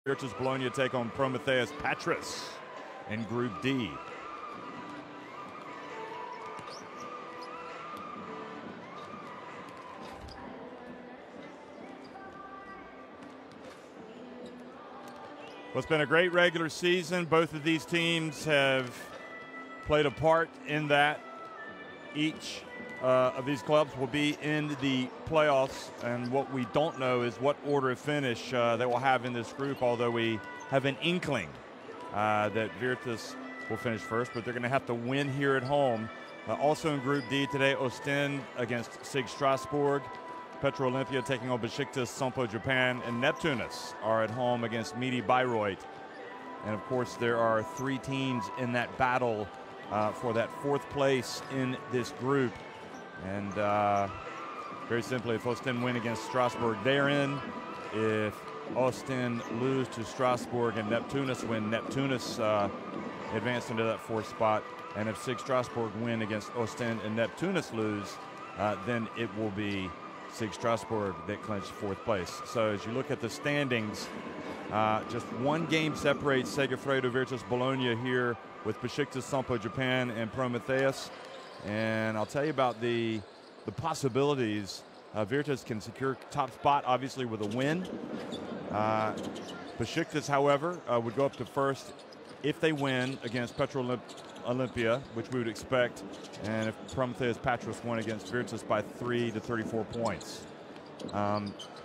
Virtus Bologna take on Promitheas Patras in Group D. Well, it's been a great regular season. Both of these teams have played a part in that. Each of these clubs will be in the playoffs, and what we don't know is what order of finish they will have in this group, although we have an inkling that Virtus will finish first, but they're going to have to win here at home. Also in Group D today, Ostend against SIG Strasbourg, Petro Olympia taking on Besiktas Sompo Japan, and Neptunus are at home against Midi Bayreuth. And of course, there are three teams in that battle for that fourth place in this group. And very simply, if Ostend win against Strasbourg, they're in. If Ostend lose to Strasbourg and Neptunus win, Neptunus advance into that fourth spot. And if SIG Strasbourg win against Ostend and Neptunus lose, then it will be SIG Strasbourg that clinched fourth place. So as you look at the standings, just one game separates Segafredo Virtus Bologna here with Besiktas Sompo Japan and Promitheas. And I'll tell you about the possibilities. Virtus can secure top spot, obviously, with a win. Besiktas, however, would go up to first if they win against Petro Olympia, which we would expect, and if Promitheas Patras won against Virtus by 3 to 34 points.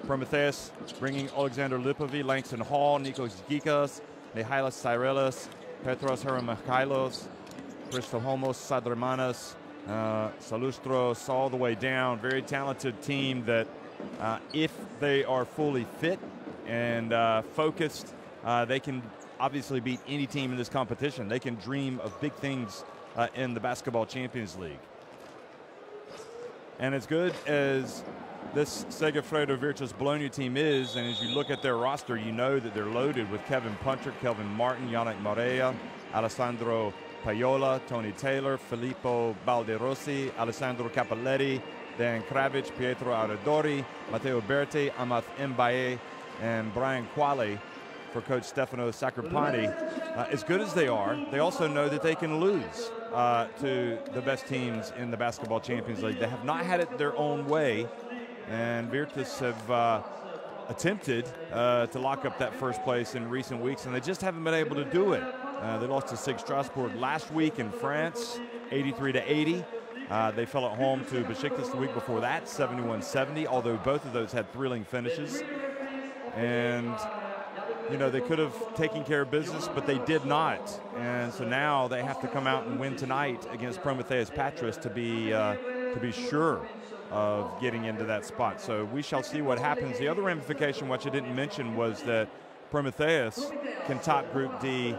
Promitheas bringing Alexander Lipovi, Langston Hall, Nikos Gikas, Mihalis Cyrelis, Petros Heramikhailos, Christohomos Sadramanas, Salustros, all the way down. Very talented team that if they are fully fit and focused, they can obviously beat any team in this competition. They can dream of big things in the Basketball Champions League. And as good as this Segafredo Virtus Bologna team is, and as you look at their roster, you know that they're loaded with Kevin Punter, Kelvin Martin, Yannick Morea, Alessandro Paiola, Tony Taylor, Filippo Balderossi, Alessandro Capelletti, Dan Kravic, Pietro Aradori, Matteo Berti, Amath Mbaye, and Brian Quale for Coach Stefano Sacripani. As good as they are, they also know that they can lose to the best teams in the Basketball Champions League. They have not had it their own way, and Virtus have attempted to lock up that first place in recent weeks, and they just haven't been able to do it. They lost to SIG Strasbourg last week in France, 83 to 80. They fell at home to Besiktas the week before that, 71-70, although both of those had thrilling finishes. And you know, they could have taken care of business, but they did not. And so now they have to come out and win tonight against Promitheas Patras to be sure of getting into that spot. So we shall see what happens. The other ramification, which I didn't mention, was that Promitheas can top Group D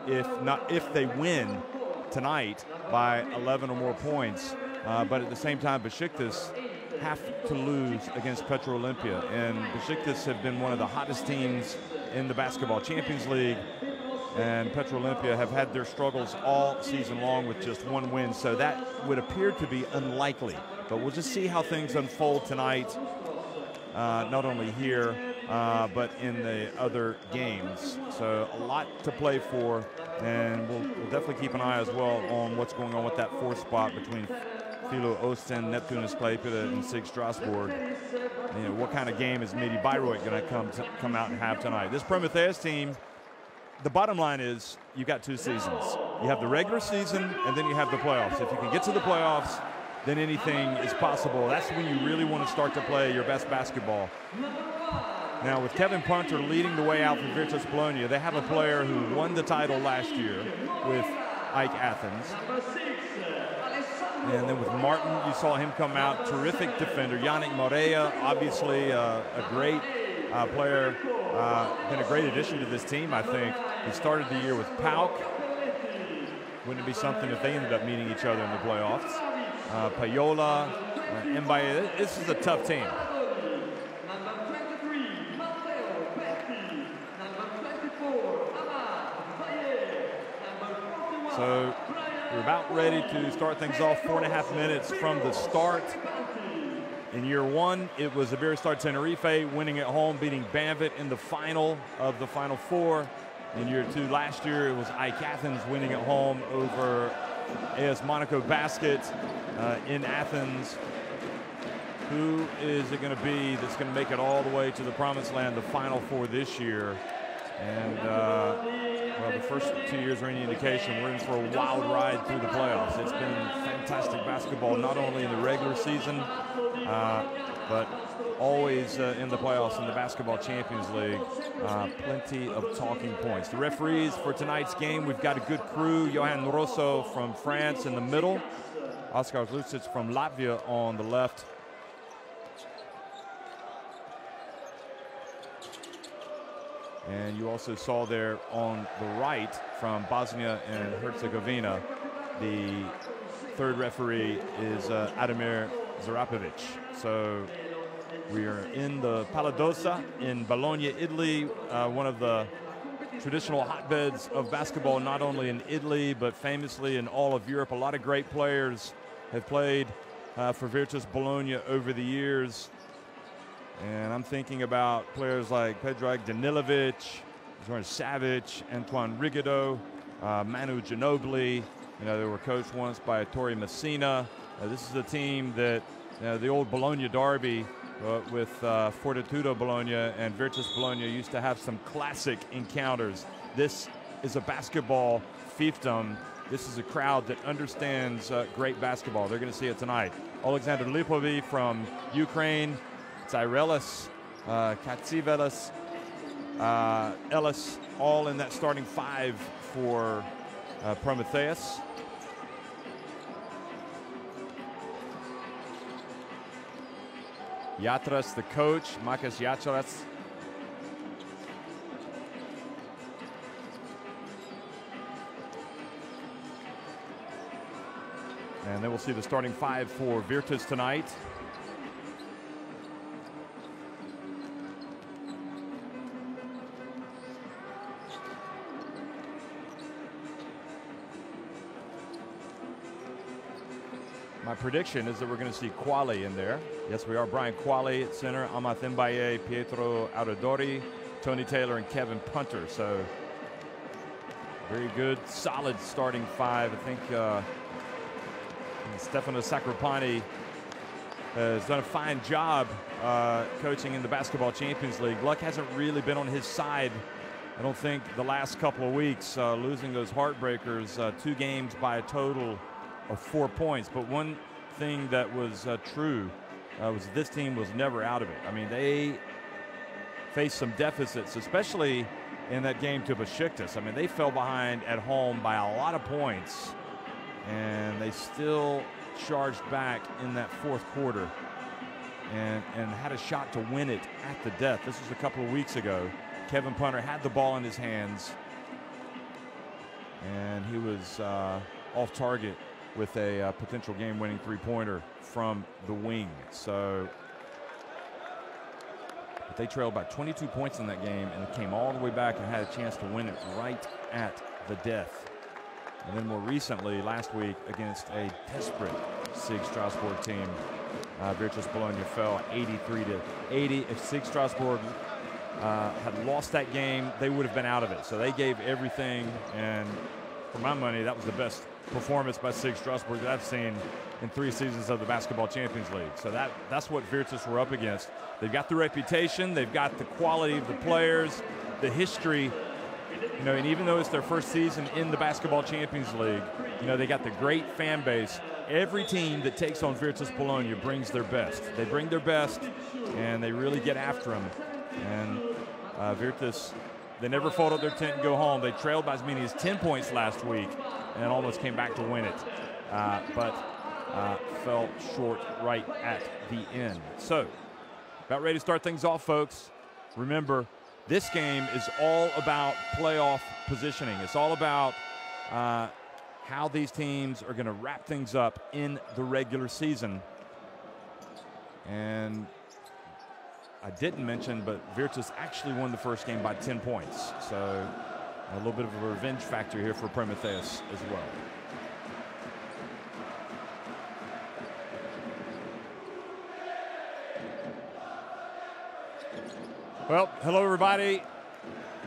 if they win tonight by 11 or more points. But at the same time, Besiktas have to lose against Petro Olympia, and Besiktas have been one of the hottest teams in the Basketball Champions League, and Petro Olympia have had their struggles all season long with just one win, so that would appear to be unlikely. But we'll just see how things unfold tonight, not only here, but in the other games. So a lot to play for, and we'll definitely keep an eye as well on what's going on with that fourth spot between Filo Ostend, Neptunus Klaipeda, and SIG Strasbourg. You know, what kind of game is Midi Bayreuth going to come out and have tonight? This Promitheas team, the bottom line is you got two seasons. You have the regular season, and then you have the playoffs. If you can get to the playoffs, then anything is possible. That's when you really want to start to play your best basketball. Now, with Kevin Punter leading the way out for Virtus Bologna, they have a player who won the title last year with Ike Athens. And then with Martin, you saw him come out, terrific defender. Yannick Morea, obviously a great player, been a great addition to this team, I think. He started the year with PAOK. Wouldn't it be something if they ended up meeting each other in the playoffs? Paiola, Mbaye, this is a tough team. So we're about ready to start things off. 4.5 minutes from the start. In year one, it was Iberostar Tenerife winning at home, beating Banvit in the final of the Final Four. In year two last year, it was AEK Athens winning at home over AS Monaco Basket in Athens. Who is it going to be that's going to make it all the way to the Promised Land, the Final Four this year? And, well, the first 2 years are any indication. We're in for a wild ride through the playoffs. It's been fantastic basketball, not only in the regular season, but always in the playoffs in the Basketball Champions League. Plenty of talking points. The referees for tonight's game, we've got a good crew. Johan Rosso from France in the middle. Oskar Lucic from Latvia on the left. And you also saw there on the right from Bosnia and Herzegovina, the third referee is Ademir Zarapovic. So we are in the Palladosa in Bologna, Italy, one of the traditional hotbeds of basketball, not only in Italy, but famously in all of Europe. A lot of great players have played for Virtus Bologna over the years. And I'm thinking about players like Predrag Danilovic, Zoran Savic, Antoine Rigido, Manu Ginobili. You know, they were coached once by Ettore Messina. This is a team that, the old Bologna derby with Fortitudo Bologna and Virtus Bologna used to have some classic encounters. This is a basketball fiefdom. This is a crowd that understands great basketball. They're going to see it tonight. Alexander Lipovi from Ukraine. Cyrelis, Katsivelis, Ellis, all in that starting five for Promitheas. Yatras, the coach, Makis Yatras. And then we'll see the starting five for Virtus tonight. My prediction is that we're going to see Quali in there. Yes, we are. Brian Quali at center, Amath Mbaye, Pietro Audadori, Tony Taylor, and Kevin Punter. So very good, solid starting five. I think Stefano Sacropani has done a fine job coaching in the Basketball Champions League. Luck hasn't really been on his side, I don't think, the last couple of weeks, losing those heartbreakers, 2 games by a total of 4 points. But one thing that was true was this team was never out of it. I mean, they faced some deficits, especially in that game to Besiktas. I mean, they fell behind at home by a lot of points, and they still charged back in that fourth quarter and had a shot to win it at the death. This was a couple of weeks ago. Kevin Punter had the ball in his hands, and he was off target with a potential game-winning three-pointer from the wing. So, but they trailed by 22 points in that game and came all the way back and had a chance to win it right at the death. And then more recently, last week, against a desperate SIG Strasbourg team, Virtus Bologna fell 83-80. If SIG Strasbourg had lost that game, they would have been out of it. So they gave everything, and for my money, that was the best performance by SIG Strasbourg that I've seen in 3 seasons of the Basketball Champions League. So that's what Virtus were up against. They've got the reputation, they've got the quality of the players, the history, and even though it's their first season in the Basketball Champions League, they got the great fan base. Every team that takes on Virtus Bologna brings their best. They bring their best, and they really get after them. And Virtus, they never fold up their tent and go home. They trailed by as many as 10 points last week and almost came back to win it, but fell short right at the end. So, about ready to start things off, folks. Remember, this game is all about playoff positioning. It's all about how these teams are going to wrap things up in the regular season. And I didn't mention, but Virtus actually won the first game by 10 points. So a little bit of a revenge factor here for Promitheas as well. Well, hello everybody.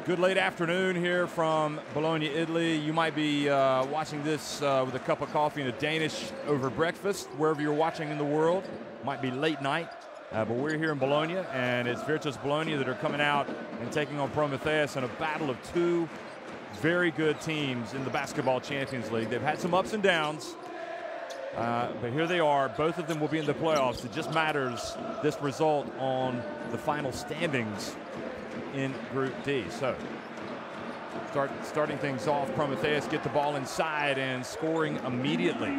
Good late afternoon here from Bologna, Italy. You might be watching this with a cup of coffee and a Danish over breakfast, wherever you're watching in the world. Might be late night, but we're here in Bologna, and it's Virtus Bologna that are coming out and taking on Promitheas in a battle of two very good teams in the Basketball Champions League. They've had some ups and downs, but here they are. Both of them will be in the playoffs. It just matters, this result, on the final standings in Group D. So, starting things off, Promitheas get the ball inside and scoring immediately.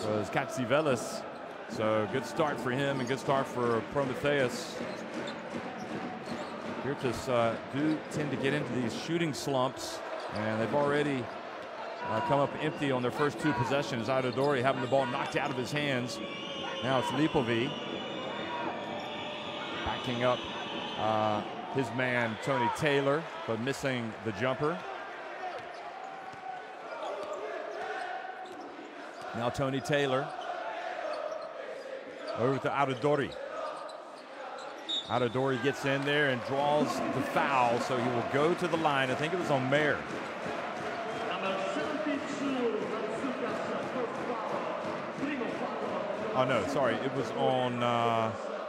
So it's Katsivelis. So good start for him and good start for Promitheas. Virtus do tend to get into these shooting slumps, and they've already come up empty on their first two possessions. Adodori having the ball knocked out of his hands. Now it's Lipovi backing up his man Tony Taylor, but missing the jumper. Now Tony Taylor over to Adodori. Adodori gets in there and draws the foul, so he will go to the line. I think it was on Mayer. Oh no, sorry, it was on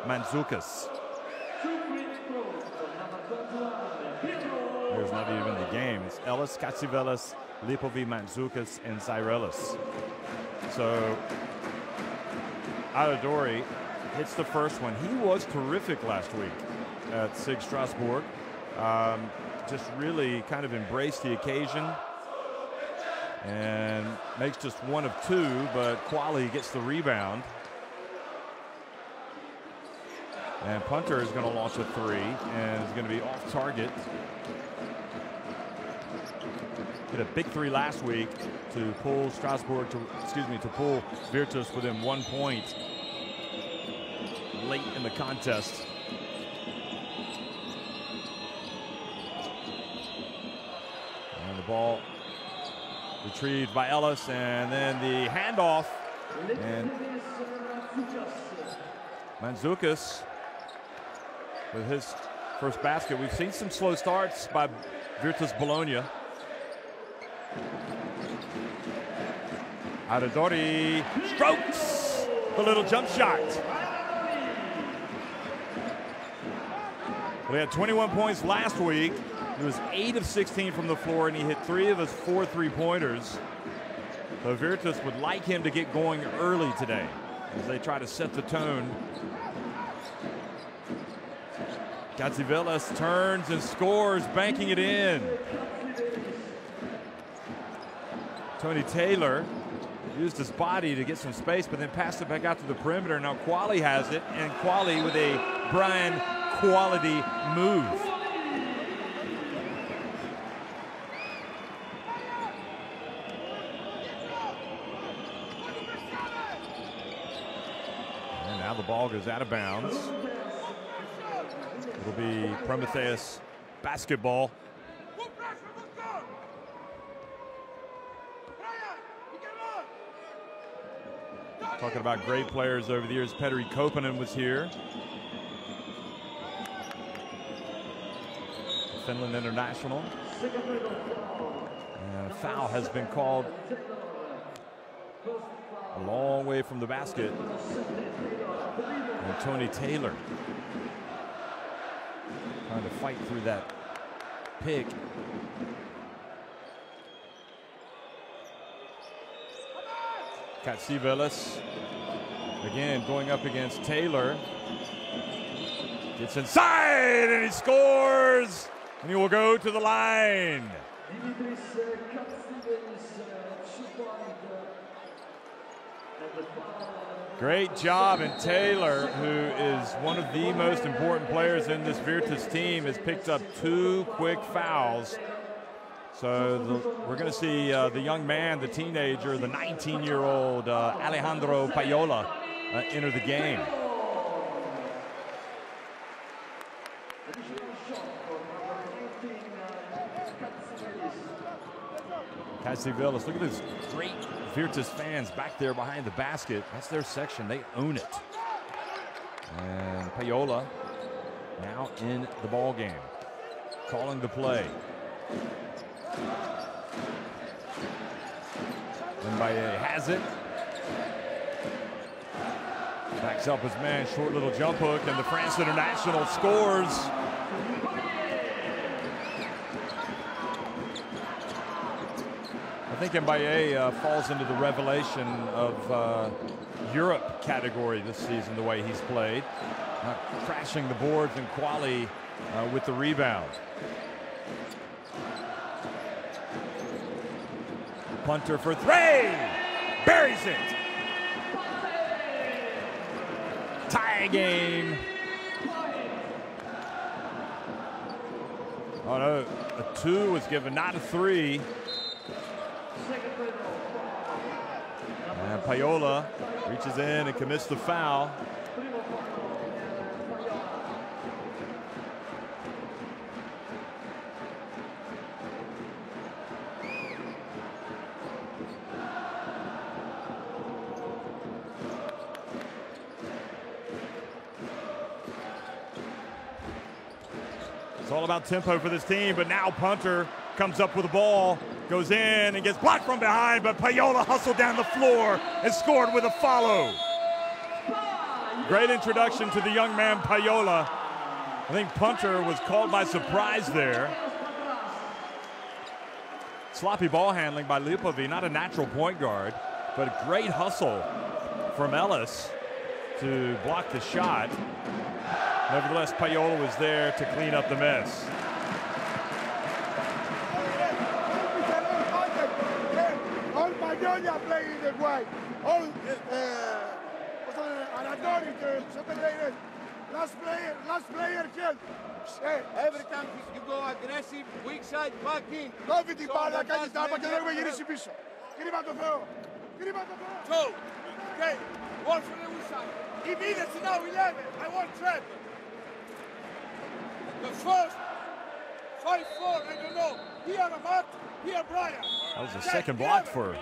Mandzukas. There's not even the game. It's Ellis, Katsivelis, Lipovi, Mandzukas, and Zyrelis. So Adodori hits the first one. He was terrific last week at SIG Strasbourg. Just really kind of embraced the occasion and makes just one of two, but Quali gets the rebound. And Punter is going to launch a three and is going to be off target. Hit a big three last week to pull Strasbourg to pull Virtus within 1 point late in the contest. And the ball retrieved by Ellis, and then the handoff, and Mandzukas with his first basket. We've seen some slow starts by Virtus Bologna. Adodori strokes the little jump shot. We had 21 points last week. He was 8 of 16 from the floor, and he hit 3 of his 4 three-pointers. So Virtus would like him to get going early today as they try to set the tone. Katsivelis turns and scores, banking it in. Tony Taylor used his body to get some space, but then passed it back out to the perimeter. Now Quali has it, and Quali with a Brian Quality move. And now the ball goes out of bounds. It'll be Promitheas basketball. Talking about great players over the years, Petteri Koponen was here. Finland international. And a foul has been called a long way from the basket. And Tony Taylor trying to fight through that pick. Katsivelis again going up against Taylor. Gets inside and he scores, and he will go to the line. Great job, and Taylor, who is one of the most important players in this Virtus team, has picked up 2 quick fouls. So we're going to see the young man, the teenager, the 19-year-old Alejandro Paiola enter the game. Katsivelis, look at this great Virtus fans back there behind the basket. That's their section. They own it. And Paiola now in the ball game, calling the play. Mbaye has it. Backs up his man, short little jump hook, and the France international scores. I think Mbaye falls into the revelation of Europe category this season, the way he's played. Crashing the boards and quali with the rebound. Punter for three, buries it. Tie game. Oh no, a 2 was given, not a 3. And Payola reaches in and commits the foul. It's all about tempo for this team, but now Punter comes up with the ball, goes in and gets blocked from behind, but Payola hustled down the floor and scored with a follow. Great introduction to the young man Payola. I think Punter was called by surprise there. Sloppy ball handling by Lipovi, not a natural point guard, but a great hustle from Ellis to block the shot. Nevertheless, Payola was there to clean up the mess. All Bologna playing that way. All last player killed. Every time you go aggressive, weak side, back in. Κόβει την μπάλα, κάνει τάπα και δεν έχουμε γυρίσει πίσω. Κρίμα το Θεό. Κρίμα το Θεό. So, okay, one from the weak side. Immediately now 11, I want trap. The first 5-4, I don't know. Here Amat, here Brian. That was the second block for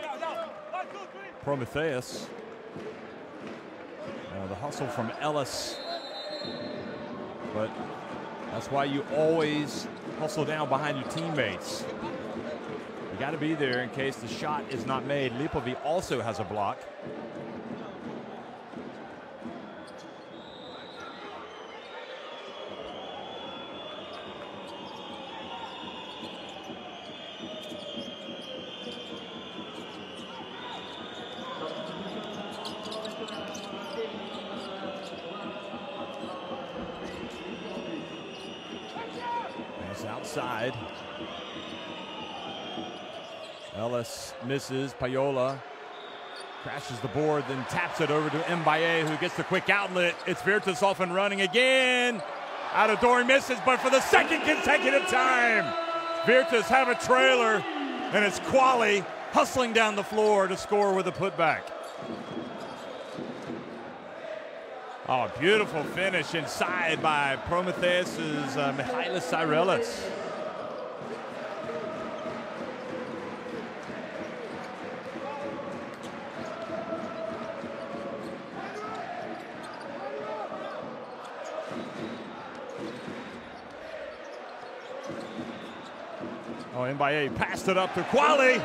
Promitheas. The hustle from Ellis. But that's why you always hustle down behind your teammates. You got to be there in case the shot is not made. Lipovi also has a block. Outside. Ellis misses. Payola crashes the board, then taps it over to Mbaye, who gets the quick outlet. It's Virtus off and running again. Out of door, he misses, but for the second consecutive time, Virtus have a trailer, and it's Quali hustling down the floor to score with a putback. Oh, beautiful finish inside by Promitheas' Mihalis Cyrelis. Oh, Mbaye passed it up to Quali.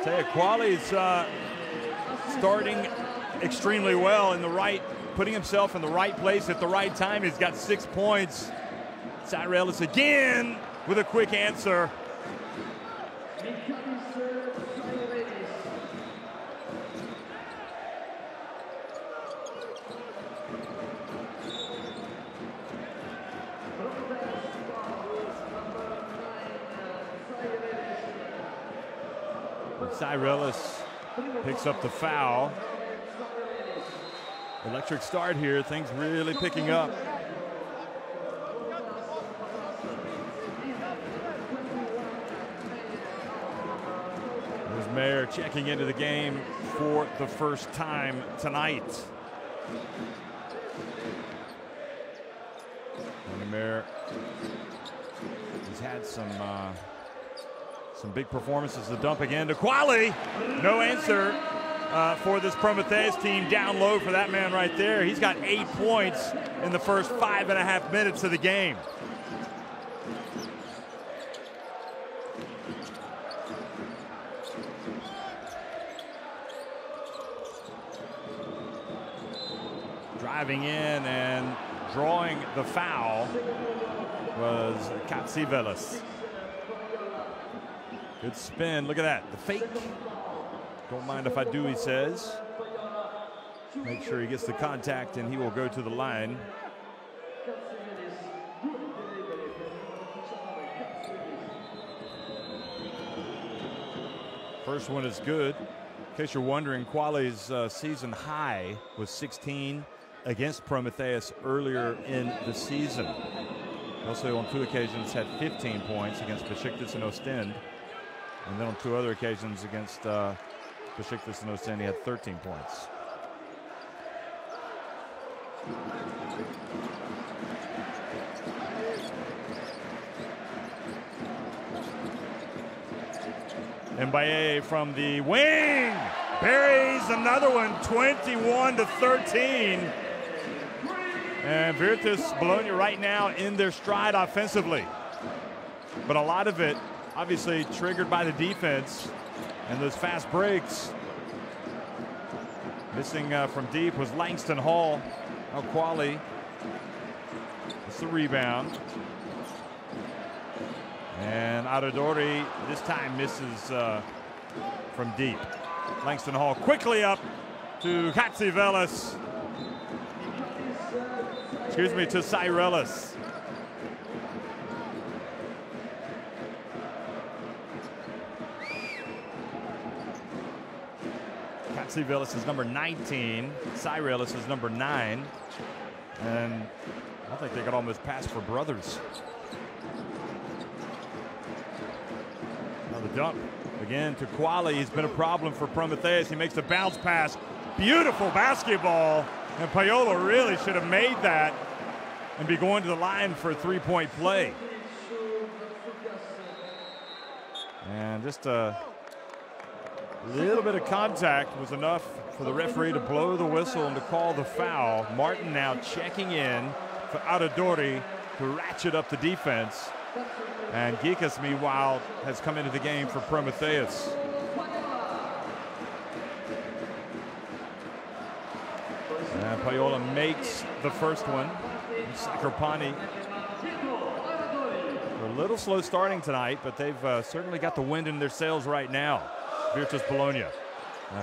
Tell you, Quali's starting extremely well in the right, putting himself in the right place at the right time. He's got 6 points. Cyrelis again with a quick answer. Cyrelis picks up the foul. Electric start here, things really picking up. There's Mayer checking into the game for the first time tonight. Mayer has had some big performances. The dump again to Quali. No answer. for this Promitheas team. Down low for that man right there. He's got 8 points in the first 5.5 minutes of the game. Driving in and drawing the foul was Katsivelis. Good spin. Look at that. The fake. Don't mind if I do, he says. Make sure he gets the contact and he will go to the line. First one is good. In case you're wondering, Quali's season high was 16 against Promitheas earlier in the season. Also on 2 occasions had 15 points against Besiktas and Ostend. And then on 2 other occasions against Besiktas and Ostend, he had 13 points. Mbaye from the wing buries another one, 21-13. And Virtus Bologna right now in their stride offensively. But a lot of it obviously triggered by the defense and those fast breaks. Missing from deep was Langston Hall. Now Quali. It's the rebound. And Aradori this time misses from deep. Langston Hall quickly up to Katsivelis. Excuse me, to Cyrelis. Katsivelis is number 19. Cyrelis is number 9. And I think they could almost pass for brothers. Now the dump again to Quali. He's been a problem for Promitheas. He makes the bounce pass. Beautiful basketball. And Payola really should have made that and be going to the line for a 3-point play. And just a little bit of contact was enough for the referee to blow the whistle and to call the foul. Martin now checking in for Aradori to ratchet up the defense. And Gikas, meanwhile, has come into the game for Promitheas. And Payola makes the first one. Sakropani. They're a little slow starting tonight, but they've certainly got the wind in their sails right now. Virtus Bologna.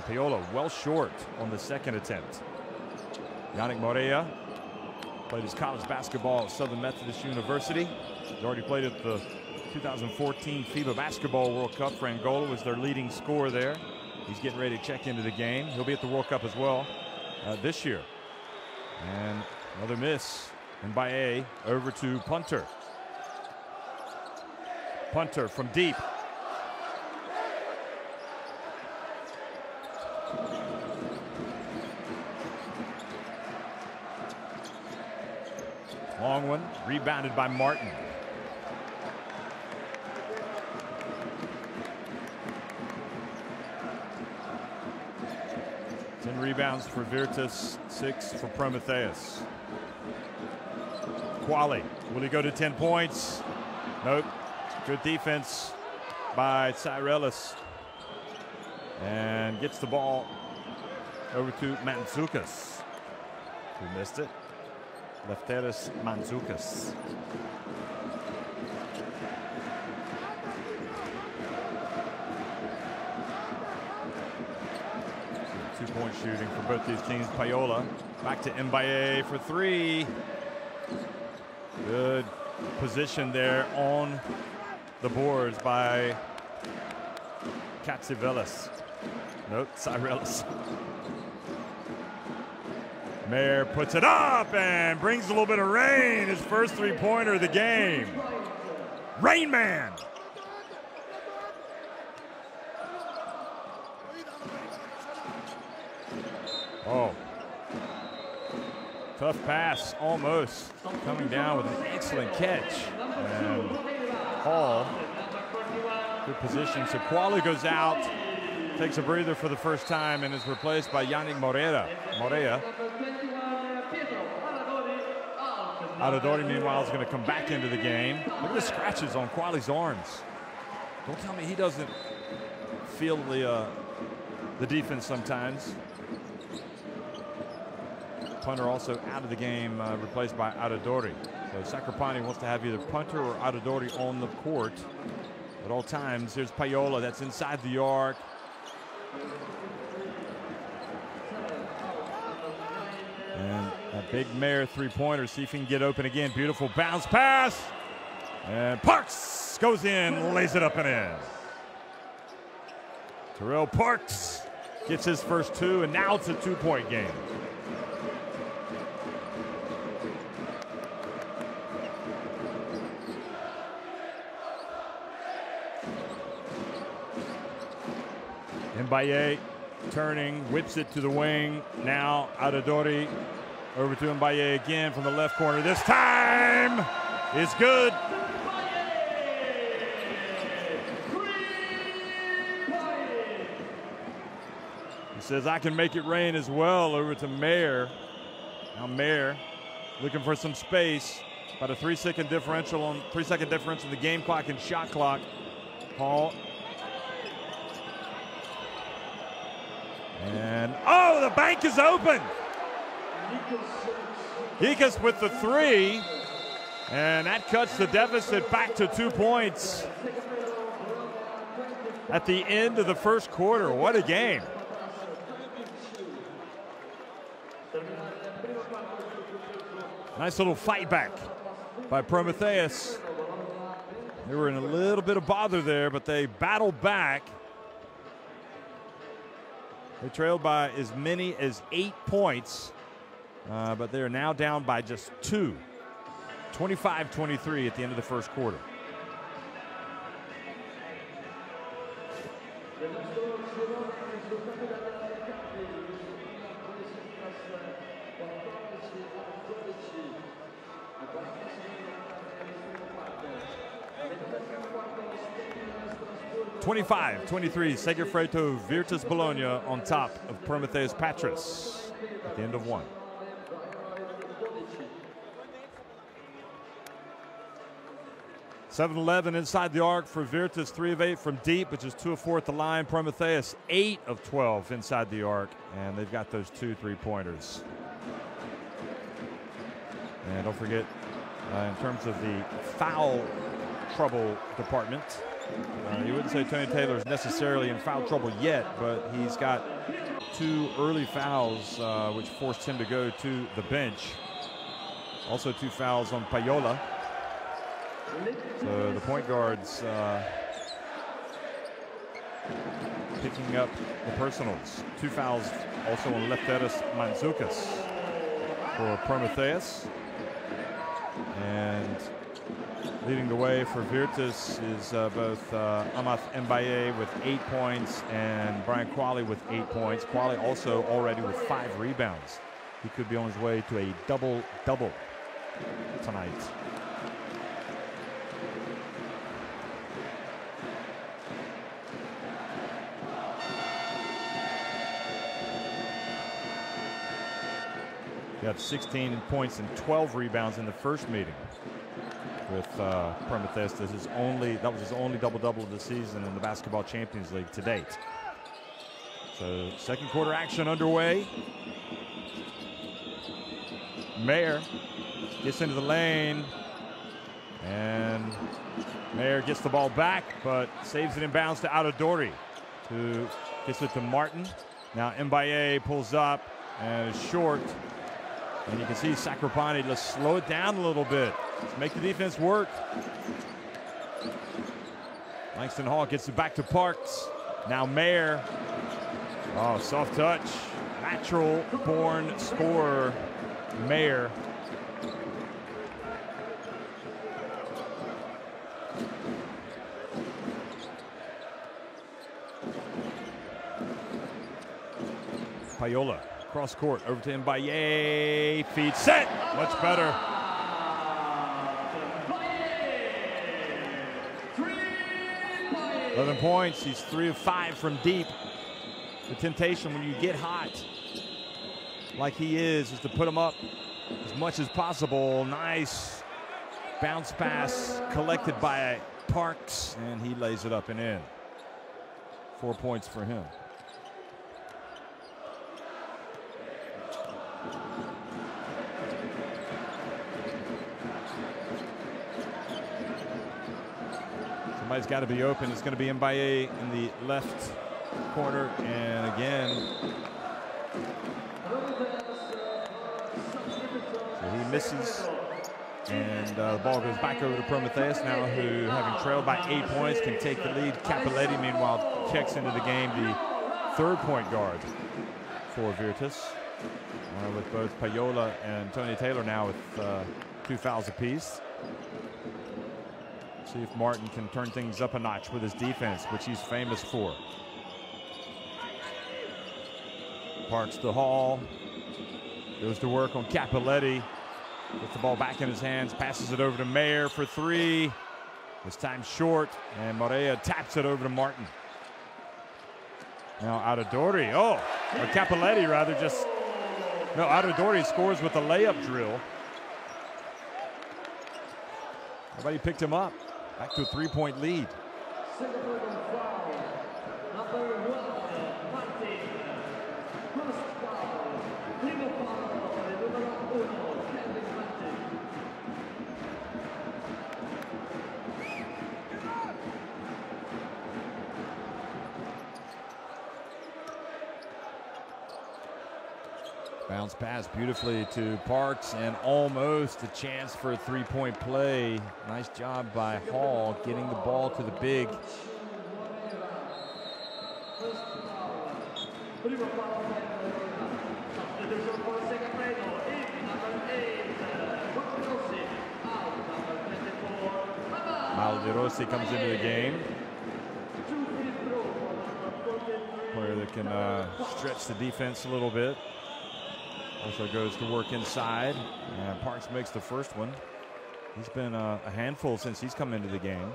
Payola well short on the second attempt. Yannick Morea played his college basketball at Southern Methodist University. He's already played at the 2014 FIBA Basketball World Cup for Angola, was their leading scorer there. He's getting ready to check into the game. He'll be at the World Cup as well this year. And another miss. Mbaye over to Punter. Punter from deep. Long one, rebounded by Martin. Ten rebounds for Virtus, 6 for Promitheas. Quali, will he go to 10 points? Nope. Good defense by Cyrelis. And gets the ball over to Mantzoukas, who missed it. Lefteris Mantzoukas. Two-point shooting for both these teams. Payola back to Mbaye for 3. Good position there on the boards by Katsivelis. Nope, Cyrelis. Mayer puts it up and brings a little bit of rain. His first 3-pointer of the game. Rain Man. Oh. Tough pass, almost. Coming down with an excellent catch. And Hall, good position. So Quali goes out takes a breather for the first time and is replaced by Yannick Moreira. Aradori, meanwhile, is going to come back into the game. Look at the scratches on Quali's arms. Don't tell me he doesn't feel the defense sometimes. Punter also out of the game, replaced by Aradori. So Sacropani wants to have either Punter or Aradori on the court at all times. Here's Payola, that's inside the arc. And a big Mayer three-pointer, see if he can get open again. Beautiful bounce pass. And Parks goes in, lays it up and in. Terrell Parks gets his first two, and now it's a two-point game. Mbaye turning, whips it to the wing. Now Aradori over to Mbaye again from the left corner. This time is good. He says, I can make it rain as well, over to Mayer. Now Mayer looking for some space. About a 3-second differential in the game clock and shot clock. Hall. And, oh, the bank is open. Hikas with the three, and that cuts the deficit back to 2 points at the end of the first quarter. What a game. Nice little fight back by Promitheas. They were in a little bit of bother there, but they battled back. They trailed by as many as 8 points, but they are now down by just 2. 25-23 at the end of the first quarter. Segafredo Virtus Bologna on top of Promitheas Patras at the end of one. (7-11) inside the arc for Virtus, 3 of 8 from deep, which is 2 of 4 at the line. Promitheas 8 of 12 inside the arc, and they've got those 2 3-pointers. And don't forget, in terms of the foul trouble department, you wouldn't say Tony Taylor's necessarily in foul trouble yet, but he's got 2 early fouls, which forced him to go to the bench. Also 2 fouls on Payola. So the point guards picking up the personals. 2 fouls also on Lefteris Mantzoukas for Promitheas. And leading the way for Virtus is both Amath Mbaye with 8 points and Brian Quali with 8 points. Quali also already with 5 rebounds. He could be on his way to a double-double tonight. He got 16 points and 12 rebounds in the first meeting with Promitheas. That was his only double-double of the season in the Basketball Champions League to date. So second quarter action underway. Mayer gets into the lane, and Mayer gets the ball back, but saves it in bounds to Aradori, who gets it to Martin. Now Mbaye pulls up and is short. And you can see Sacropani just slow it down a little bit. Let's make the defense work. Langston Hall gets it back to Parks. Now Mayer. Oh, soft touch. Natural-born scorer, Mayer. Payola. Cross court over to Mbaye. Feed set. Much better. .11 points. He's 3 of 5 from deep. The temptation when you get hot, like he is to put him up as much as possible. Nice bounce pass collected by Parks, and he lays it up and in. 4 points for him. Somebody's got to be open. It's going to be Mbaye in the left corner, and again, so he misses, and the ball goes back over to Promitheas now, who, having trailed by 8 points, can take the lead. Cappelletti, meanwhile, checks into the game, the third point guard for Virtus, with both Payola and Tony Taylor now with 2 fouls apiece. See if Martin can turn things up a notch with his defense, which he's famous for. Parks to Hall, goes to work on Cappelletti, gets the ball back in his hands, passes it over to Mayer for 3. This time short, and Morea taps it over to Martin. Now Aradori, or Cappelletti rather, Aradori scores with a layup drill. Nobody picked him up. Back to a 3-point lead. Bounce pass beautifully to Parks, and almost a chance for a 3-point play. Nice job by Hall getting the ball to the big. Malderossi comes into the game. Player that can stretch the defense a little bit. Also goes to work inside, and Parks makes the first one. He's been a handful since he's come into the game.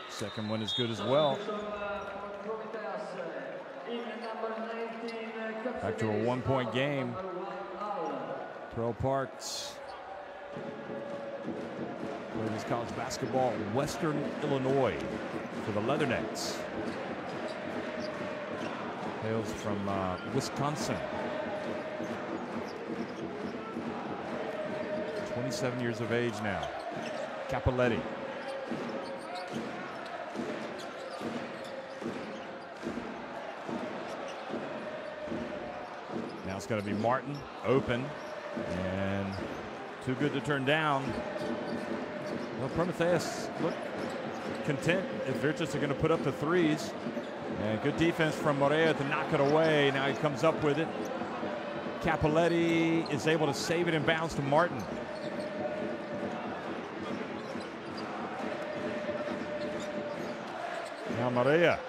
Second one is good as well. Back to a 1-point game. Terrell Parks played his college basketball at Western Illinois for the Leathernecks. Hails from Wisconsin. 27 years of age now. Cappelletti. Now it's going to be Martin, open, and too good to turn down. Well, Promitheas look content if Virtus are going to put up the threes. And good defense from Morea to knock it away. Now he comes up with it. Cappelletti is able to save it and bounce to Martin. Now Morea.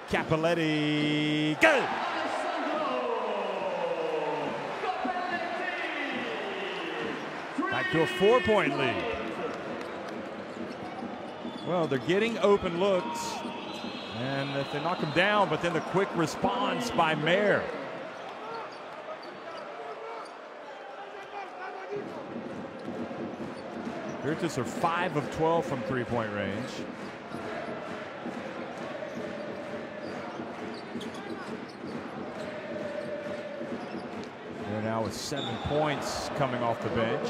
Cappelletti. Good! Back to a 4-point lead. Well, they're getting open looks, and if they knock them down, but then the quick response by Mayer. Virtus are 5 of 12 from 3-point range. They're now with 7 points coming off the bench.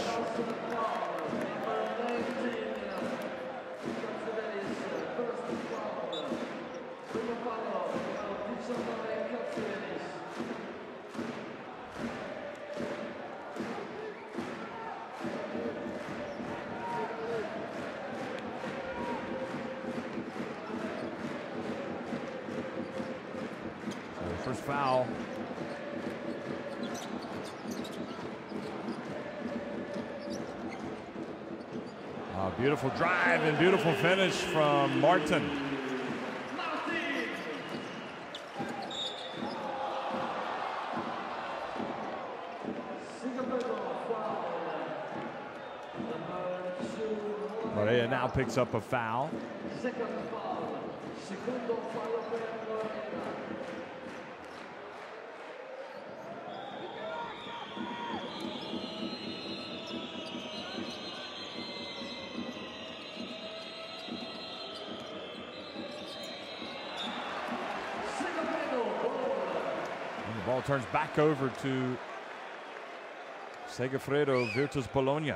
First foul. Beautiful drive and beautiful finish from Martin. Morea now picks up a foul. And the ball turns back over to Segafredo Virtus Bologna.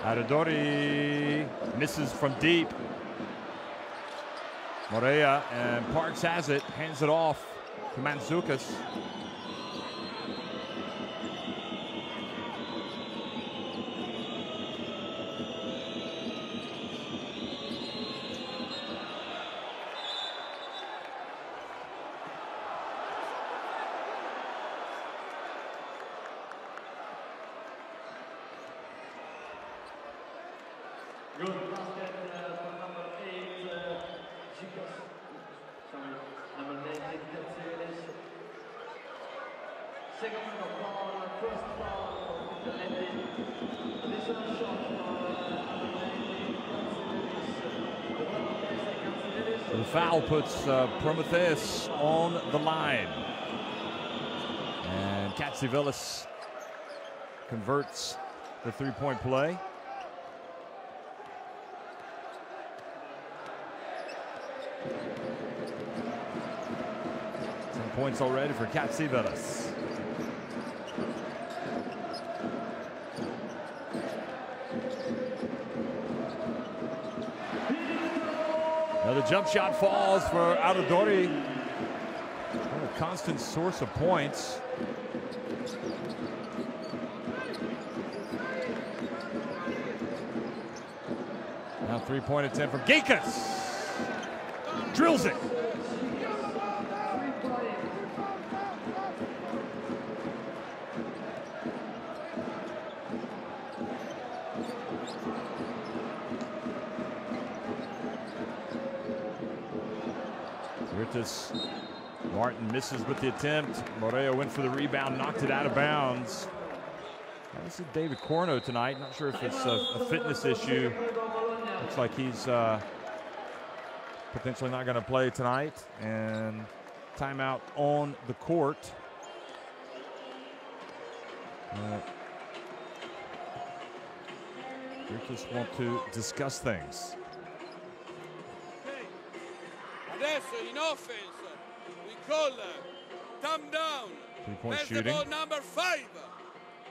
Aradori misses from deep. Morea, and Parks has it, hands it off to Mandzukic. Good basket for number 8, Chicos. Sorry, number 19, Terceres. Second foul, first foul for Andy. Additional shot for number 19, The foul puts Promitheas on the line. And Katsivelis converts the three-point play. 10 points already for Katsivelis. Another jump shot falls for Aradori. What a constant source of points. Now three-point attempt from Gekas. Drills it. Virtus. Martin misses with the attempt. Morea went for the rebound, knocked it out of bounds. This is David Corno tonight. Not sure if it's a fitness issue. Looks like he's potentially not going to play tonight. And timeout on the court. Virtus want to discuss things. Adesso in offense we call thumb down. Three-point That's shooting. the ball number 5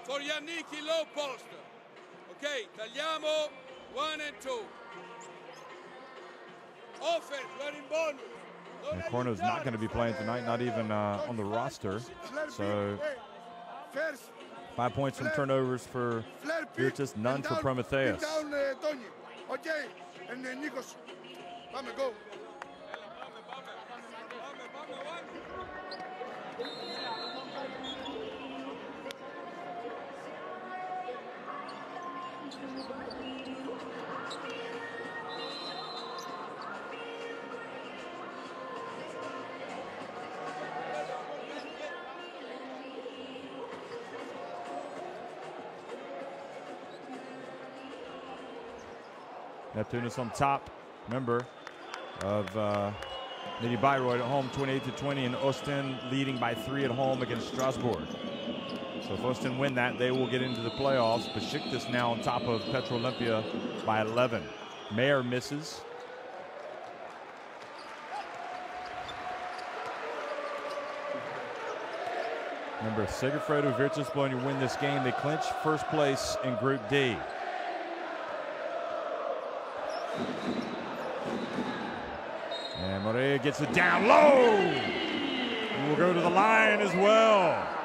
for Yannick in low post. Okay, tagliamo 1 and 2. Offense, we're in bonus. And Corno's not going to be playing tonight, not even on the roster. So 5 points from turnovers for Virtus, none for Promitheas. Okay, and then Nikos. Vamos, go. Neptunus on top, member of Midi Bayreuth at home, 28-20, and Ostend leading by 3 at home against Strasbourg. So if Ostend win that, they will get into the playoffs. Besiktas now on top of Petro Olympia by 11. Mayer misses. Remember, Segafredo, Virtus Bologna win this game. They clinch first place in Group D. And Morea gets it down low. And will go to the line as well.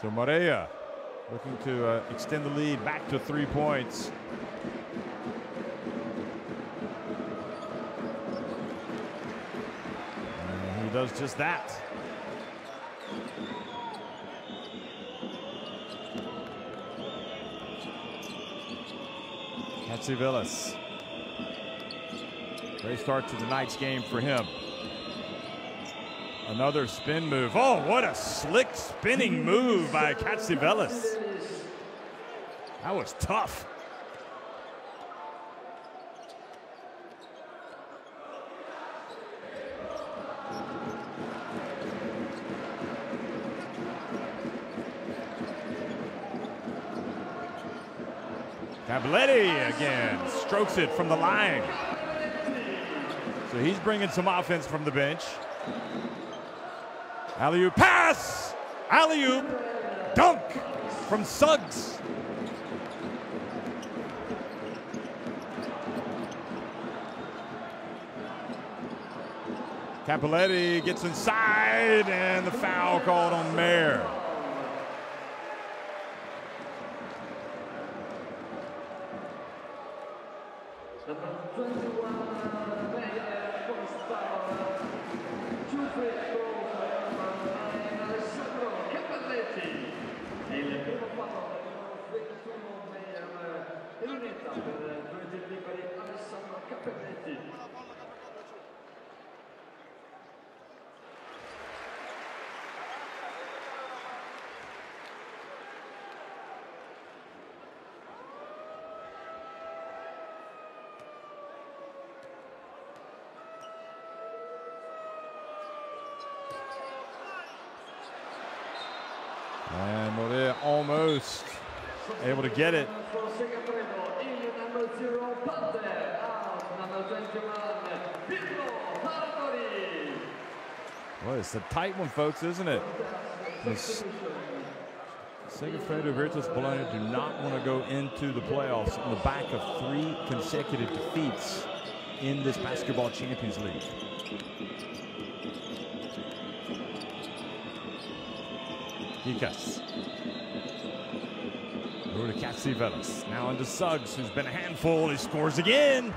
So Morea looking to extend the lead back to 3 points. And he does just that. Katsivilis. Great start to tonight's game for him. Another spin move. Oh, what a slick spinning move by Katsivilis. That was tough. Cabaletti again strokes it from the line. So he's bringing some offense from the bench. Alley-oop pass! Alley-oop dunk from Suggs. Cappelletti gets inside, and the foul called on Mayer. Number 21, Mayer, first foul. 2 free throws and Alessandro Cappelletti. E il primo fallo del numero 21 Mayer e lunetta per 2 tiri liberi Alessandro Cappelletti. And Morea almost able to get it. For Segafredo, il number 0 Panther, out number 21 Pietro Martori. Well, it's a tight one, folks, isn't it? Segafredo Virtus Bologna do not want to go into the playoffs on the back of 3 consecutive defeats in this Basketball Champions League. Hikas. Over to Katsivilis. Now into Suggs, who's been a handful. He scores again.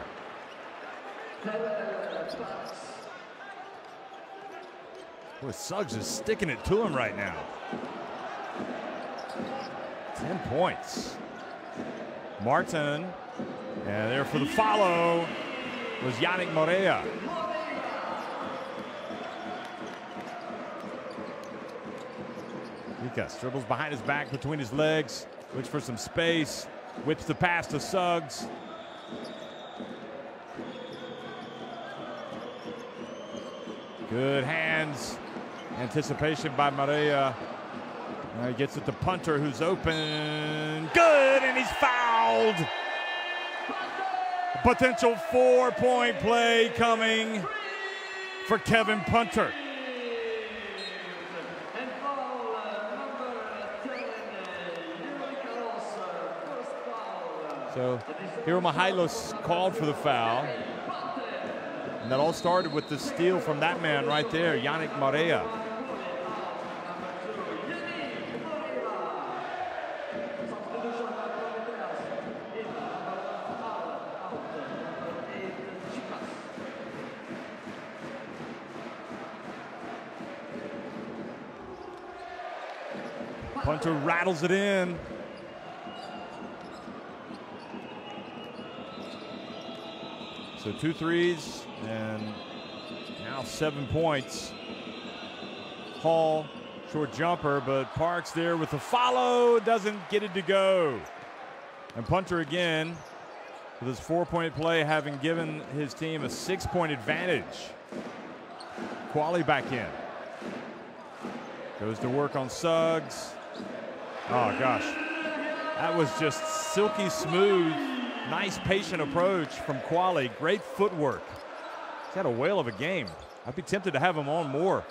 Boy, Suggs is sticking it to him right now. 10 points. Martin. And there for the follow was Yannick Morea. Hikas dribbles behind his back, between his legs, looks for some space, whips the pass to Suggs. Good hands, anticipation by Morea. Now he gets it to Punter, who's open. Good, and he's fouled. A potential 4-point play coming for Kevin Punter. So Hiro Mihailos called for the foul. And that all started with the steal from that man right there, Yannick Morea. Punter rattles it in. So 2 threes and now 7 points. Hall, short jumper, but Parks there with the follow, doesn't get it to go. And Punter again with his 4-point play, having given his team a 6-point advantage. Quali back in. Goes to work on Suggs. Oh gosh, that was just silky smooth. Nice patient approach from Quali. Great footwork. He's had a whale of a game. I'd be tempted to have him on more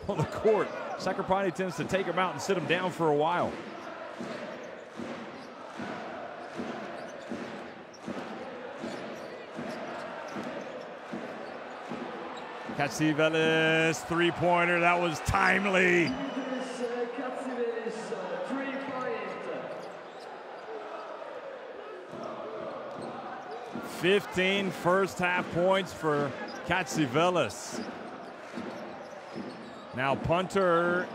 on the court. Sacropani tends to take him out and sit him down for a while. Katsivilis, 3-pointer. That was timely. 15 first half points for Katsivelis. Now punter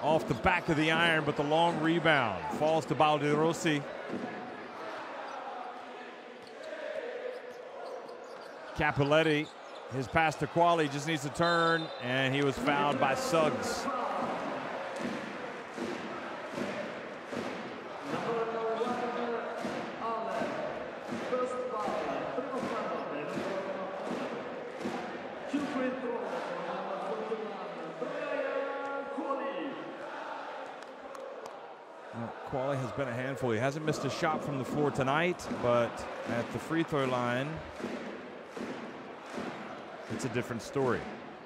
off the back of the iron, but the long rebound falls to Baldirossi. Capoletti, his pass to Quali, just needs to turn, and he was fouled by Suggs. Quali has been a handful. He hasn't missed a shot from the floor tonight, but at the free throw line, it's a different story.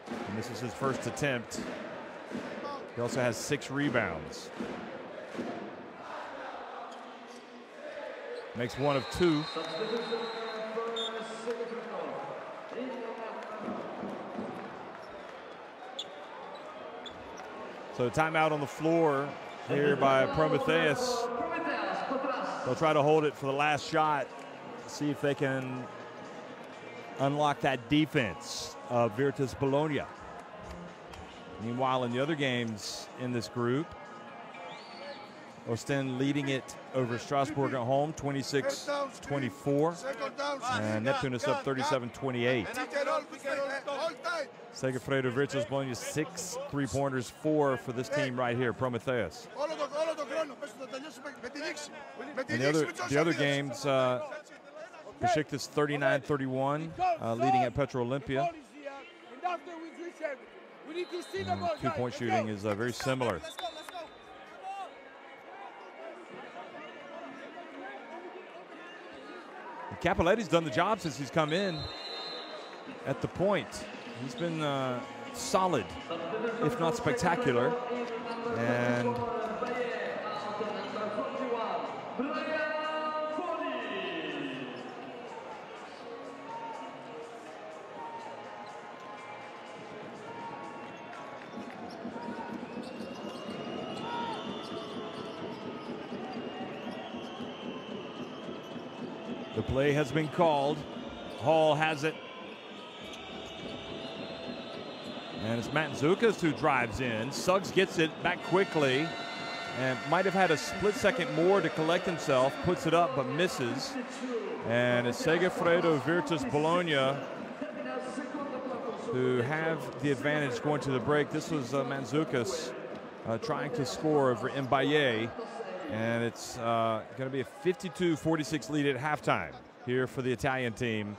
And this is his first attempt. He also has 6 rebounds. Makes 1 of 2. So timeout on the floor here by Promitheas. They'll try to hold it for the last shot, see if they can unlock that defense of Virtus Bologna. Meanwhile, in the other games in this group, Ostend leading it over Strasbourg at home, 26-24. And Neptune is up 37-28. Segafredo Virtus Bologna 6 3-pointers, 4 for this team right here, Promitheas. And the other games, Besiktas 39-31, leading at Petro Olympia. 2-point shooting is very similar. Capoletti's done the job since he's come in at the point. He's been solid, if not spectacular. And the play has been called. Hall has it. And it's Mantzukas who drives in. Suggs gets it back quickly and might have had a split second more to collect himself. Puts it up but misses. And it's Segafredo Virtus Bologna who have the advantage going to the break. This was Mantzukas trying to score over Mbaye. And it's going to be a 52-46 lead at halftime here for the Italian team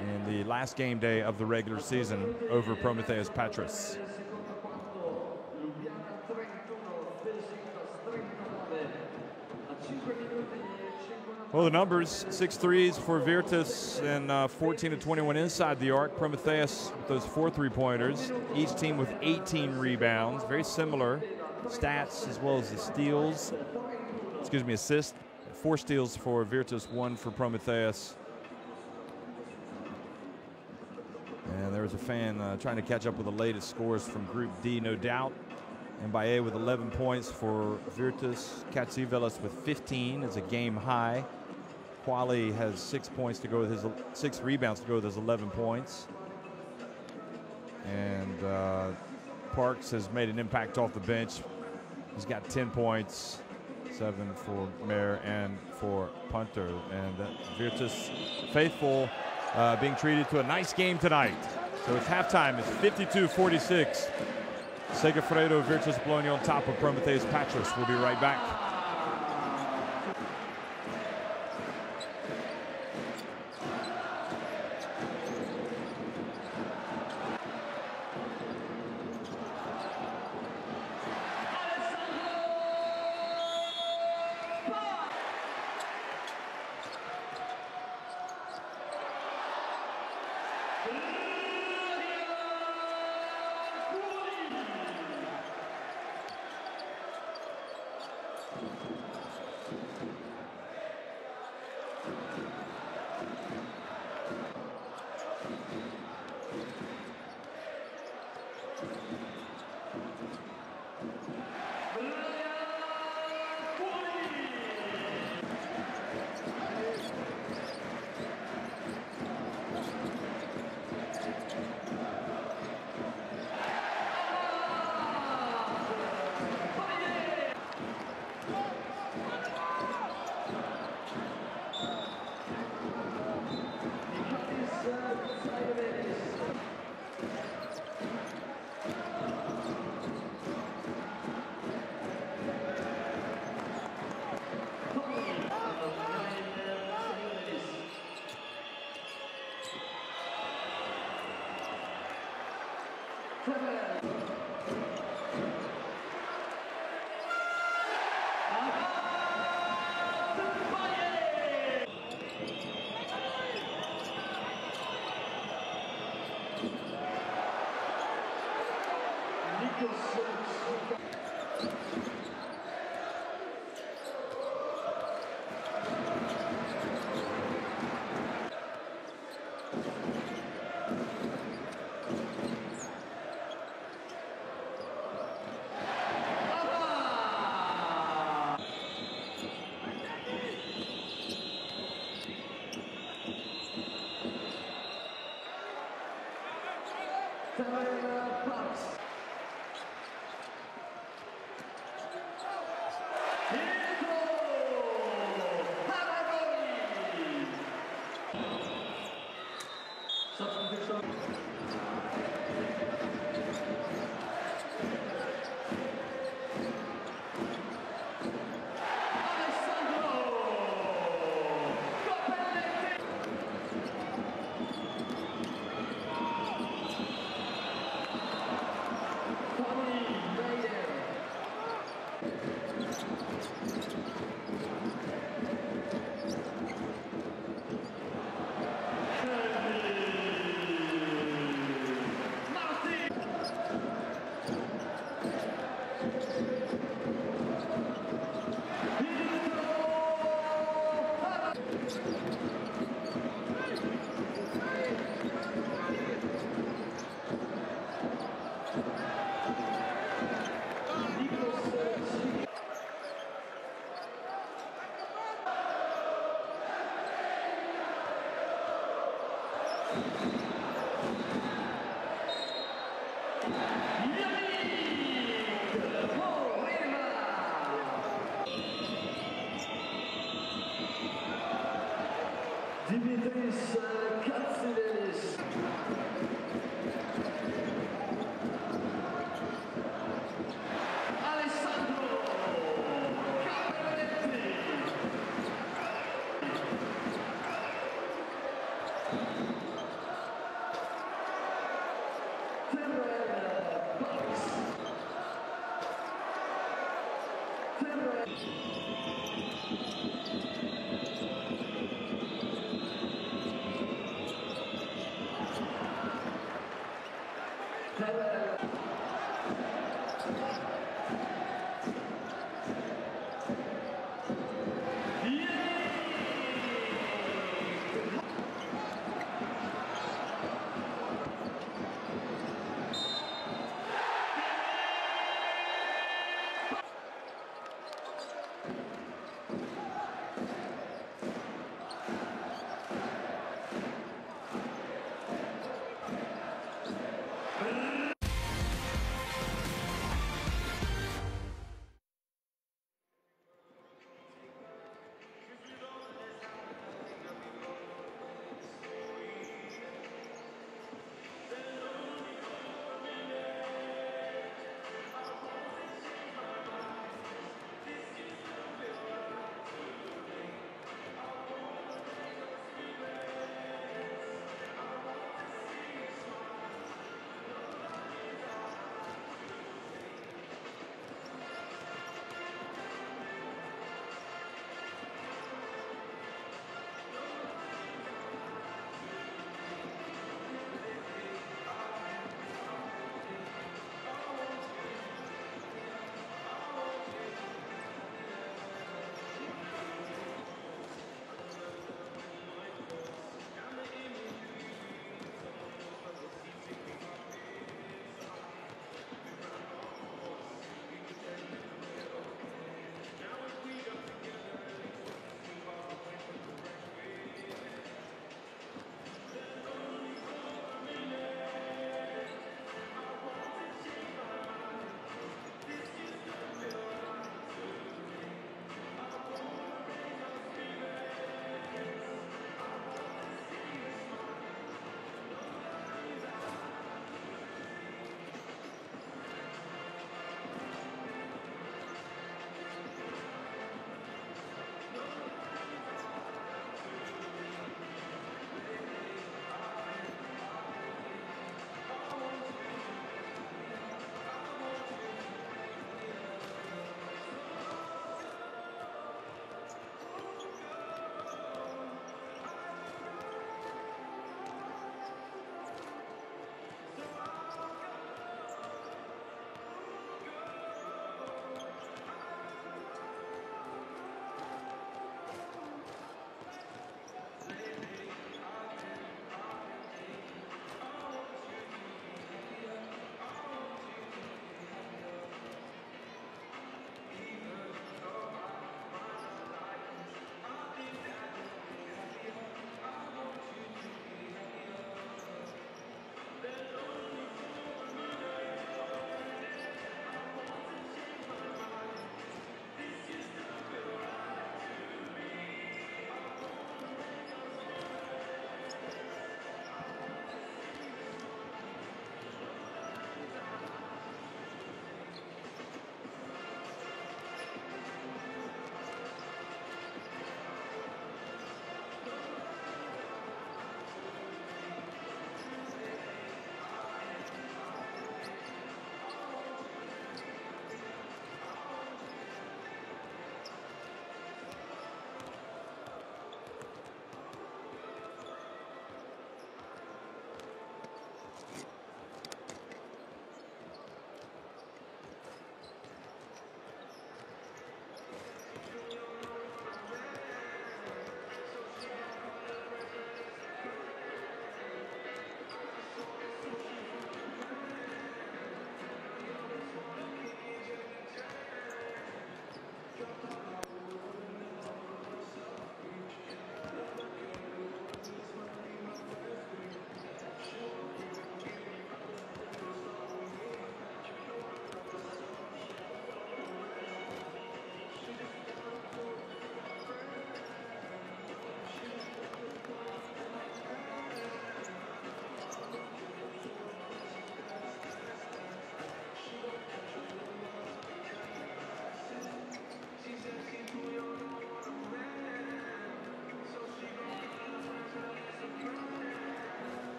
in the last game day of the regular season over Promitheas Patras. Well, the numbers, 6 threes for Virtus and 14 of 21 inside the arc. Promitheas with those 4 3-pointers. Each team with 18 rebounds, very similar stats as well as the steals. Excuse me, assists. 4 steals for Virtus, 1 for Promitheas. And there was a fan trying to catch up with the latest scores from Group D, no doubt. Mbaye with 11 points for Virtus. Katsivelis with 15 is a game high. Quali has 6 points to go with his 6 rebounds to go with his 11 points. And Parks has made an impact off the bench. He's got 10 points, 7 for Mayer and for Punter. And Virtus faithful being treated to a nice game tonight. So it's halftime. It's 52-46. Segafredo Virtus Bologna on top of Promitheas Patras. We'll be right back.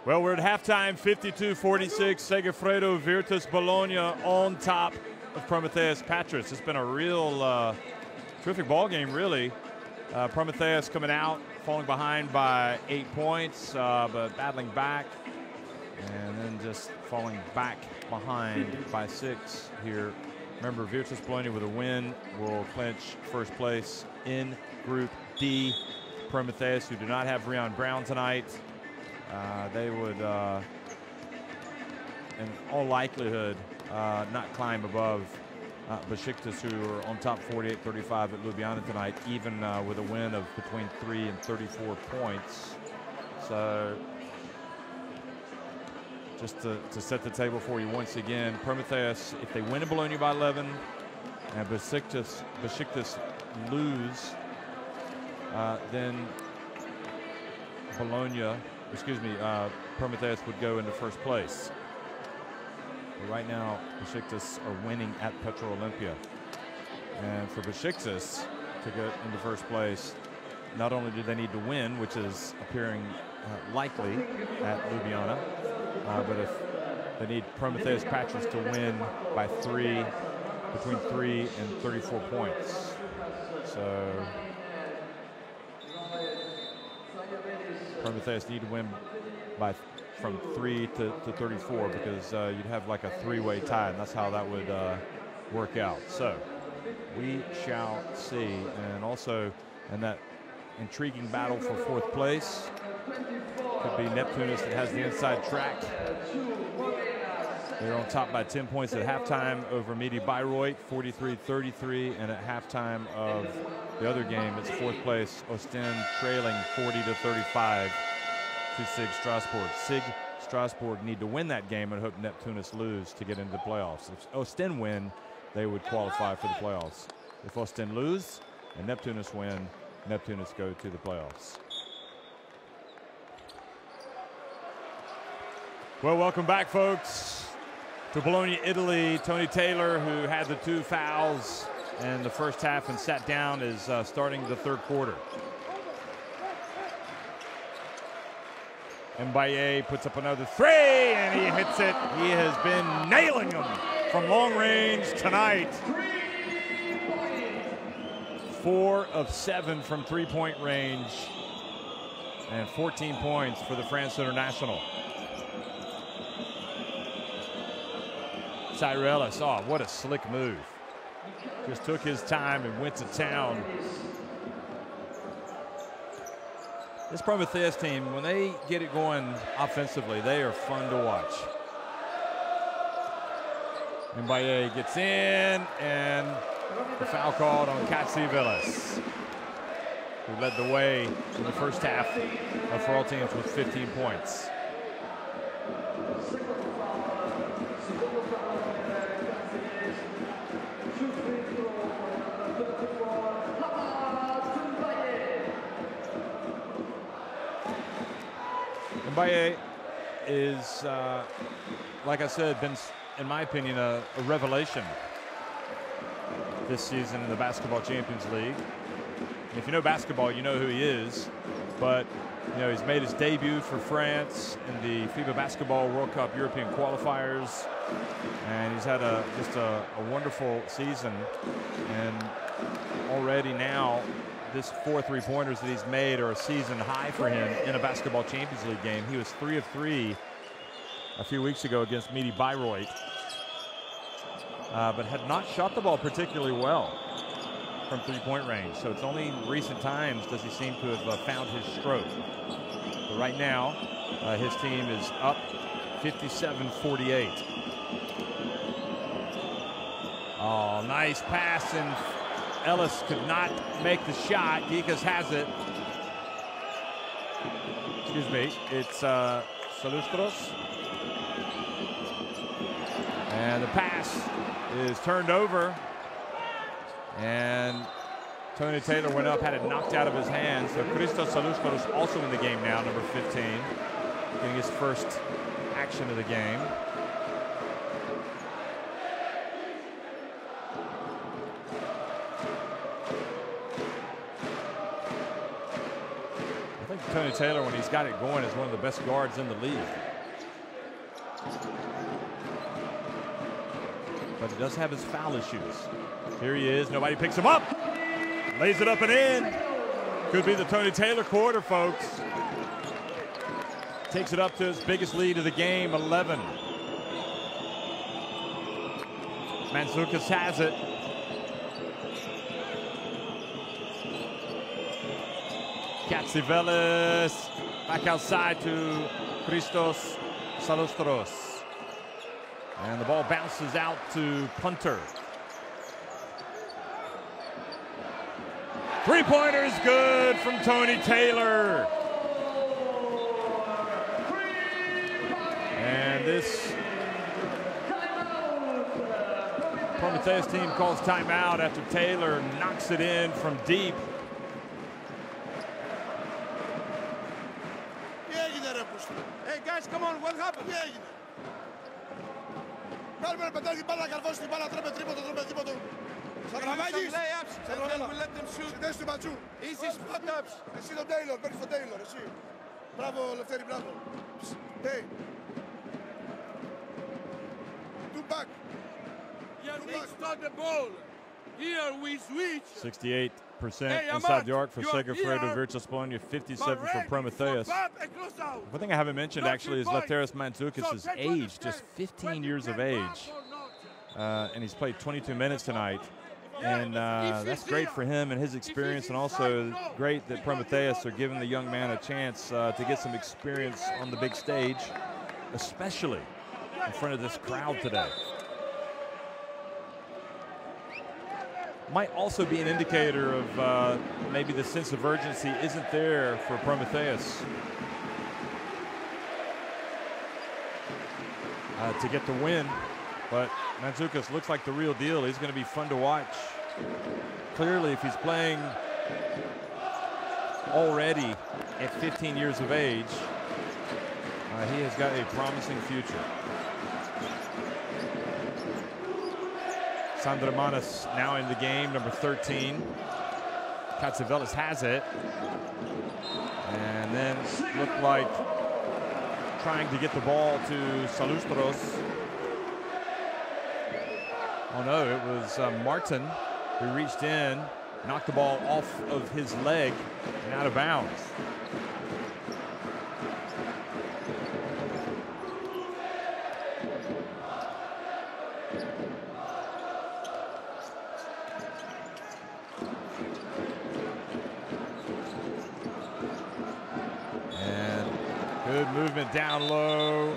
Well, we're at halftime, 52-46. Segafredo Virtus Bologna on top of Promitheas Patras. It's been a real terrific ball game, really. Promitheas coming out, falling behind by 8 points, but battling back, and then just falling back behind by 6 here. Remember, Virtus Bologna with a win will clinch first place in Group D. Promitheas, who do not have Rion Brown tonight, they would, in all likelihood, not climb above Besiktas, who are on top 48-35 at Ljubljana tonight, even with a win of between 3 and 34 points. So just to set the table for you once again, Promitheas, if they win in Bologna by 11 and Besiktas lose, then Promitheas would go into first place. But right now, Besiktas are winning at Petro Olympia. And for Besiktas to get into first place, not only do they need to win, which is appearing likely at Ljubljana, but if they need Promitheas Patras to win by 3, between 3 and 34 points. So Promitheas need to win by from 3 to 34, because you'd have like a 3-way tie, and that's how that would work out. So we shall see. And also in that intriguing battle for 4th place could be Neptunus, that has the inside track. They're on top by 10 points at halftime over Midi Bayreuth, 43-33, and at halftime of the other game, it's 4th place Ostend trailing 40-35 to Sig Strasbourg. Sig Strasbourg need to win that game and hope Neptunus lose to get into the playoffs. If Ostend win, they would qualify for the playoffs. If Ostend lose and Neptunus win, Neptunus go to the playoffs. Well, welcome back, folks, to Bologna, Italy. Tony Taylor, who had the 2 fouls in the first half and sat down, is starting the 3rd quarter. Mbaye puts up another 3, and he hits it. He has been nailing them from long range tonight. 4 of 7 from 3-point range, and 14 points for the France International. Tyrellis, oh, what a slick move. Just took his time and went to town. This Promitheas team, when they get it going offensively, they are fun to watch. Mbaye gets in, and the foul called on Katsivilis. who led the way in the first half for all teams with 15 points. Mbaye is, like I said, been, in my opinion, a revelation this season in the Basketball Champions League. And if you know basketball, you know who he is. But you know, he's made his debut for France in the FIBA Basketball World Cup European qualifiers, and he's had just a wonderful season. And already now, this 4 3-pointers that he's made are a season high for him in a Basketball Champions League game. He was 3 of 3 a few weeks ago against Midi Bayreuth, but had not shot the ball particularly well from 3-point range. So it's only in recent times does he seem to have found his stroke. But right now, his team is up 57-48. Oh, nice pass, and Ellis could not make the shot. Gikas has it. Excuse me, it's Salustros. And the pass is turned over. And Tony Taylor went up, had it knocked out of his hands. So Christos Salustros also in the game now, number 15, getting his first action of the game. I think Tony Taylor, when he's got it going, is one of the best guards in the league. But he does have his foul issues. Here he is, nobody picks him up. Lays it up and in. Could be the Tony Taylor quarter, folks. Takes it up to his biggest lead of the game, 11. Mandzukic has it. Katsivelis back outside to Christos Salustros. And the ball bounces out to punter. 3-pointers good from Tony Taylor. And this Promitheas team calls timeout after Taylor knocks it in from deep. Hey guys, come on, what happened? Βάλουμε πετάει την μπάλα, καρφώσει την μπάλα, τρώμε τρίποντο. Σαγραμάγης. We'll let them shoot. Συνδέσει του ματσού. Easy spot ups. Εσύ τον Τέιλορ, παίρνεις τον Τέιλορ, εσύ. Μπράβο, Λευτέρη, μπράβο. Hey. Two back. Yeah, we start the ball. Here we switch. 68% inside the arc for Segafredo, Virtus Bologna, 57 for Promitheas. One thing I haven't mentioned actually is Lefteris Mandzukic' age, just 15 years of age. And he's played 22 minutes tonight. And that's great for him and his experience, and also great that Promitheas are giving the young man a chance to get some experience on the big stage, especially in front of this crowd today. Might also be an indicator of maybe the sense of urgency isn't there for Promitheas to get the win. But Mandzukic looks like the real deal. He's going to be fun to watch. Clearly, if he's playing already at 15 years of age, he has got a promising future. Sandra Manas now in the game, number 13. Katsivelis has it. And then looked like trying to get the ball to Salustros. Oh no, it was Martin who reached in, knocked the ball off of his leg and out of bounds. Good movement down low.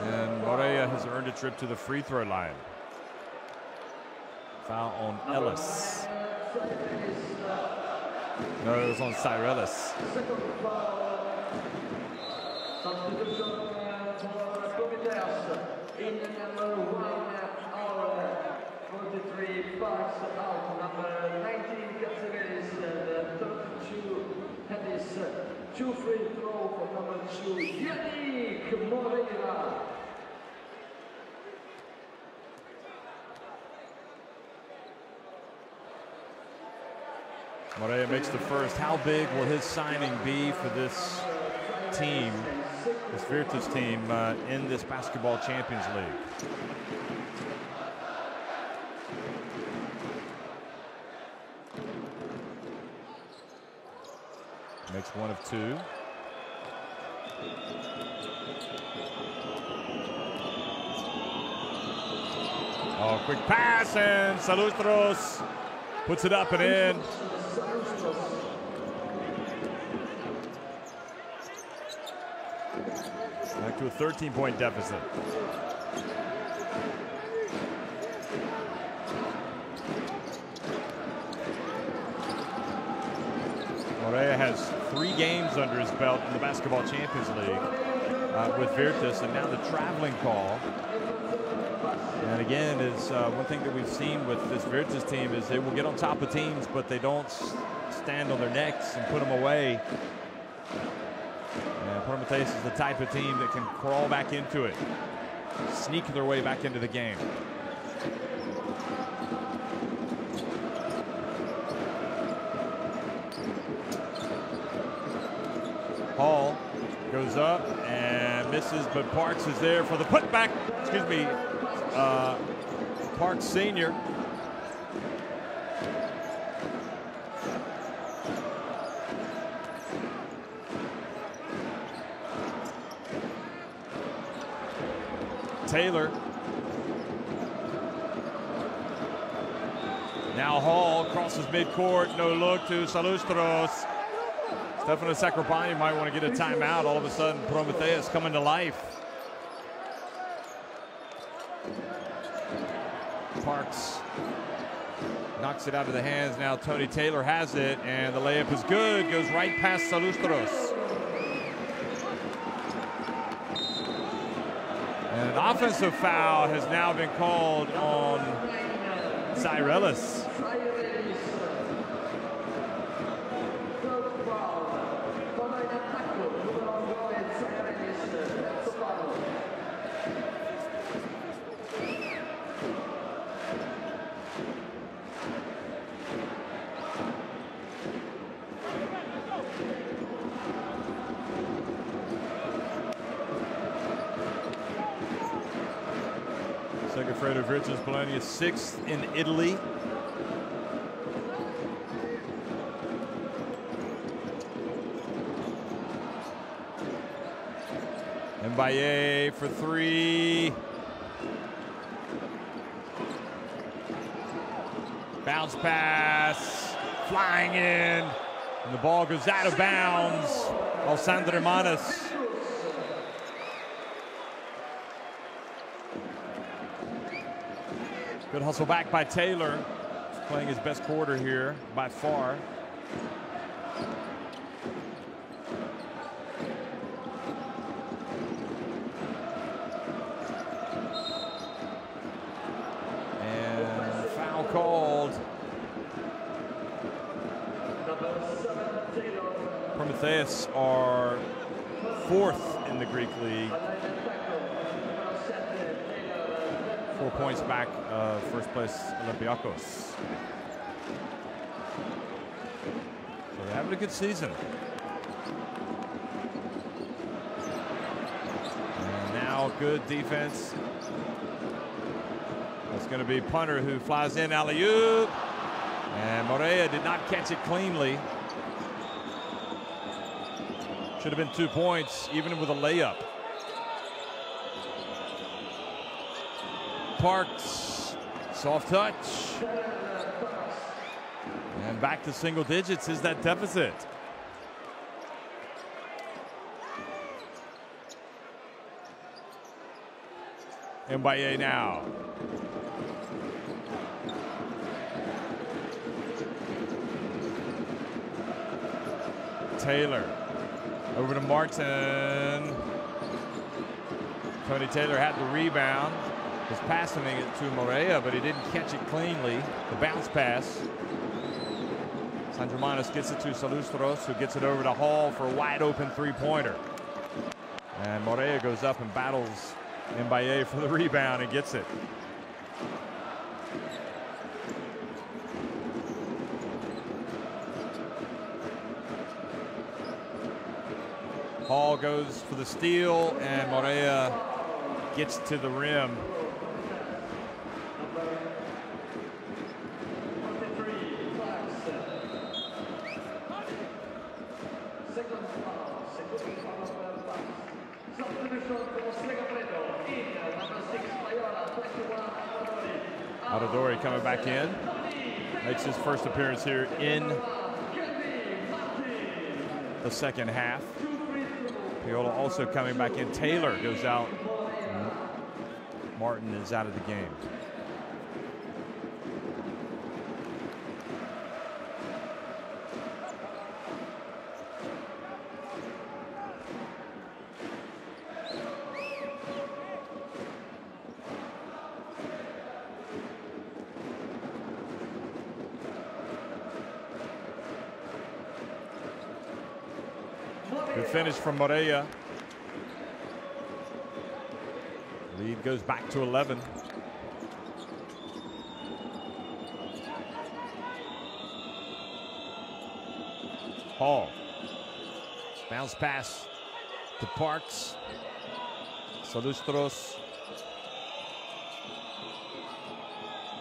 And Moreira has earned a trip to the free throw line. Foul on Ellis. No, it was on Cyrelis. Second foul. Substitution for Promitheas in number 1 hour 43 bucks out. Number 19 Katseveris and 32 Hedis. 2 free throw for number 2 Yannick Moreira. Moreira makes the first. How big will his signing be for this team, this Virtus team, in this Basketball Champions League? Makes 1 of 2. Oh, quick pass, and Salustros puts it up and in. Back to a 13-point deficit. Moreira has 3 games under his belt in the Basketball Champions League with Virtus, and now the traveling call. And again, is one thing that we've seen with this Virtus team is they will get on top of teams, but they don't stand on their necks and put them away. And Promitheas is the type of team that can crawl back into it, sneak their way back into the game. Hall goes up and misses, but Parks is there for the putback. Excuse me, Parks Sr. Taylor. Now Hall crosses midcourt, no look to Salustros. Stefano Sacropagni might want to get a timeout. All of a sudden, Promitheas coming to life. Parks knocks it out of the hands. Now Tony Taylor has it, and the layup is good. Goes right past Salustros. And an offensive foul has now been called on Cyrelis. Segafredo Virtus Bologna is 6th in Italy. Mbaye for 3. Bounce pass, flying in, and the ball goes out of bounds. Alessandro Manas. Good hustle back by Taylor. He's playing his best quarter here by far. And foul called. Promitheas are 4th in the Greek league. 4 points back of first place Olympiacos. So they're having a good season. And now good defense. That's going to be punter who flies in, alley-oop. And Moreira did not catch it cleanly. Should have been 2 points, even with a layup. Parks, soft touch. And back to single digits is that deficit. Mbaye now. Taylor. Over to Martin. Tony Taylor had the rebound. Was passing it to Morea, but he didn't catch it cleanly. The bounce pass. San Germanos gets it to Salustros, who gets it over to Hall for a wide open three-pointer. And Morea goes up and battles Mbaye for the rebound and gets it. Hall goes for the steal, and Morea gets to the rim. Aradori coming back in. Makes his first appearance here in the second half. Piola also coming back in. Taylor goes out. Martin is out of the game. Good finish from Morea. Lead goes back to 11. Hall. Bounce pass to Parks. Salustros.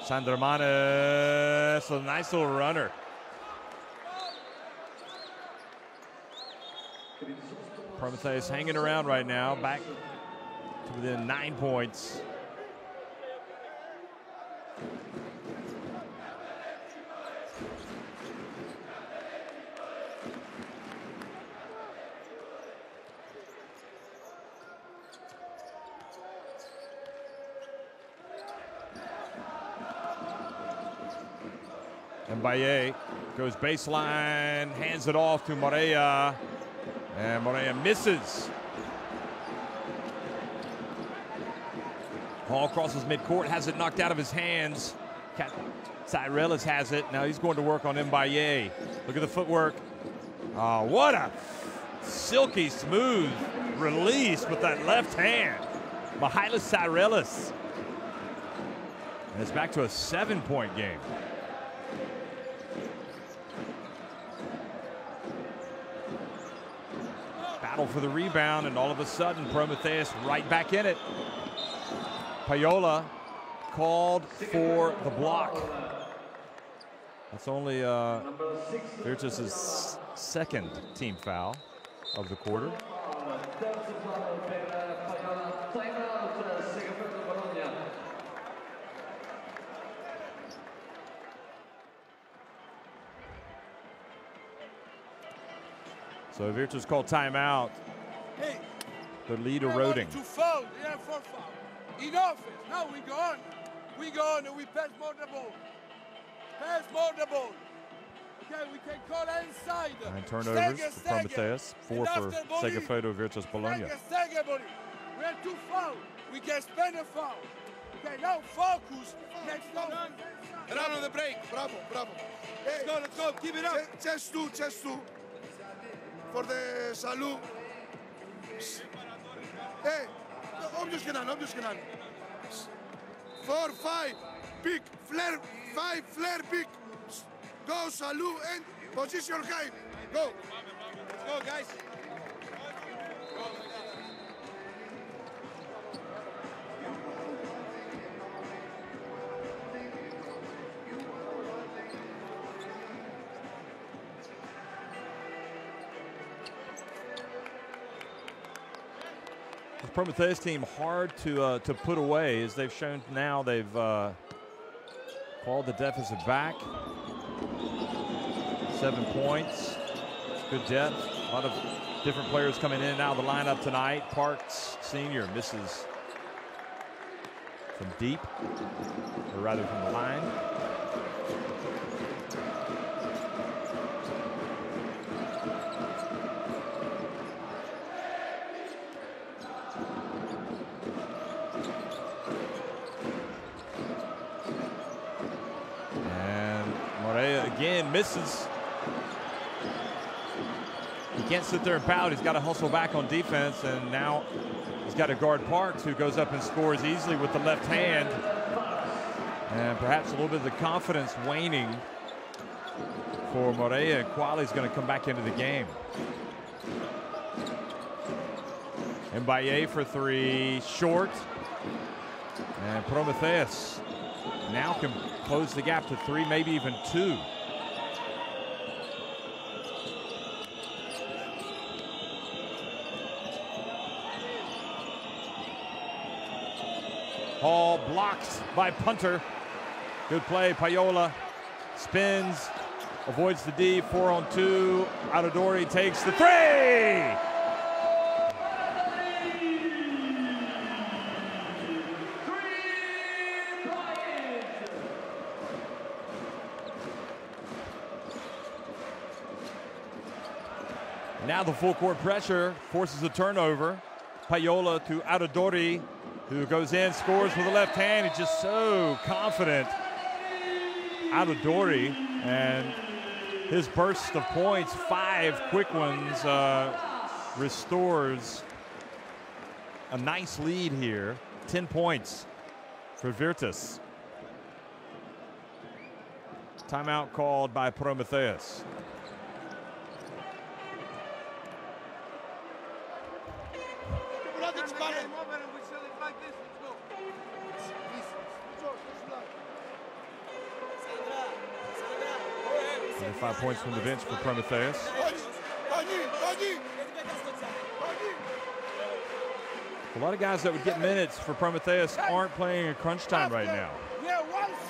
Sandramanes, a nice little runner. Promitheas hanging around right now, back to within 9 points. Mbaye goes baseline, hands it off to Morea. And Morea misses. Hall crosses midcourt, has it knocked out of his hands. Cyrelis has it. Now he's going to work on Mbaye. Look at the footwork. Oh, what a silky smooth release with that left hand. Mihalis Cyrelis. And it's back to a 7-point game. For the rebound, and all of a sudden Promitheas right back in it. Payola called for the block. That's only Virtus' second team foul of the quarter. So Virtus called timeout. Hey, the lead eroding. To foul, yeah, for foul. Enough. Now we go on. We go on and we pass more the ball. Pass more the ball. Okay, we can call inside. 9 turnovers for Promitheas, 4 for Segafredo Virtus Bologna. We have 2 fouls. We can spend a foul. Okay, now focus. Next time. Run on the break. Bravo, bravo. Hey, let's go. Keep it up. Chest 2. For the Salou. Hey, όποιος και να είναι. 4, 5, pick, flare, 5, flare, pick. Go, Salou, and position high. Go. Let's go, guys. This Promitheas team hard to put away, as they've shown now. They've called the deficit back. 7 points. Good depth. A lot of different players coming in and out of the lineup tonight. Parks Sr. misses from deep, or rather from the line. one misses. He can't sit there and pout. He's got to hustle back on defense, and now he's got to guard Parks, who goes up and scores easily with the left hand. And perhaps a little bit of the confidence waning for Moreira. Quali's going to come back into the game. Mbaye for three, short. And Promitheas now can close the gap to three, maybe even two. Hall blocked by punter. Good play, Payola spins, avoids the D, 4-on-2. Adodori takes the three! Now the full court pressure forces a turnover. Payola to Adodori, who goes in, scores with the left hand. He's just so confident. Adodori, and his burst of points, 5 quick ones, restores a nice lead here. 10 points for Virtus. Timeout called by Promitheas. And 5 points from the bench for Promitheas. A lot of guys that would get minutes for Promitheas aren't playing in crunch time right now.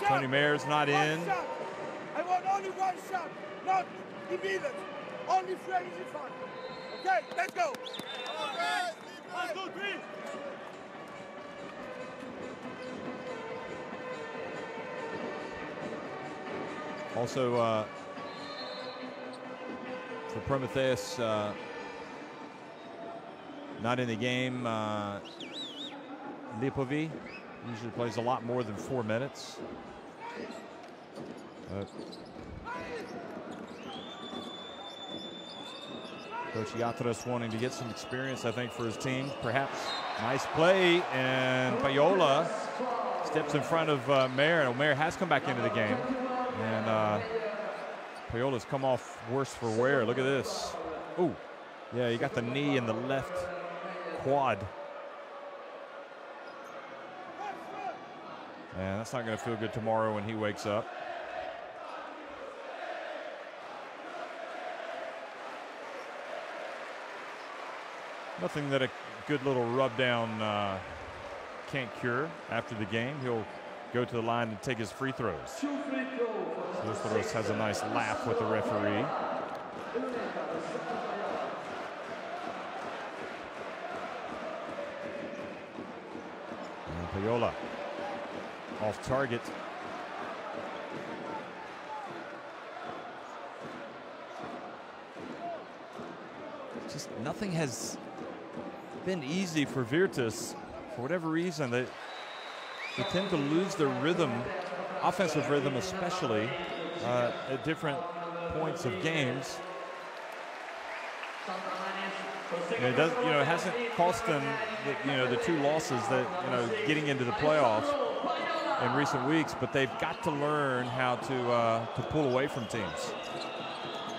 Tony Mayer's not in. I want only one shot, not immediate. Only 3 easy fun. Okay, let's go. 1, 2, 3. Also, for Promitheas, not in the game, Lipovi usually plays a lot more than 4 minutes. Coach Yatras wanting to get some experience, I think, for his team. Perhaps nice play, and Payola steps in front of Mayer. Mayer has come back into the game, and Payola's come off worse for wear. Look at this. Oh, yeah, he got the knee in the left quad. And that's not going to feel good tomorrow when he wakes up. Nothing that a good little rub down can't cure after the game. He'll go to the line and take his free throws. Zilfros has a nice laugh with the referee. And Payola off target. Just nothing has been easy for Virtus. For whatever reason, they tend to lose their rhythm, offensive rhythm especially, at different points of games. And it does, it hasn't cost them, the 2 losses that, getting into the playoffs in recent weeks, but they've got to learn how to pull away from teams.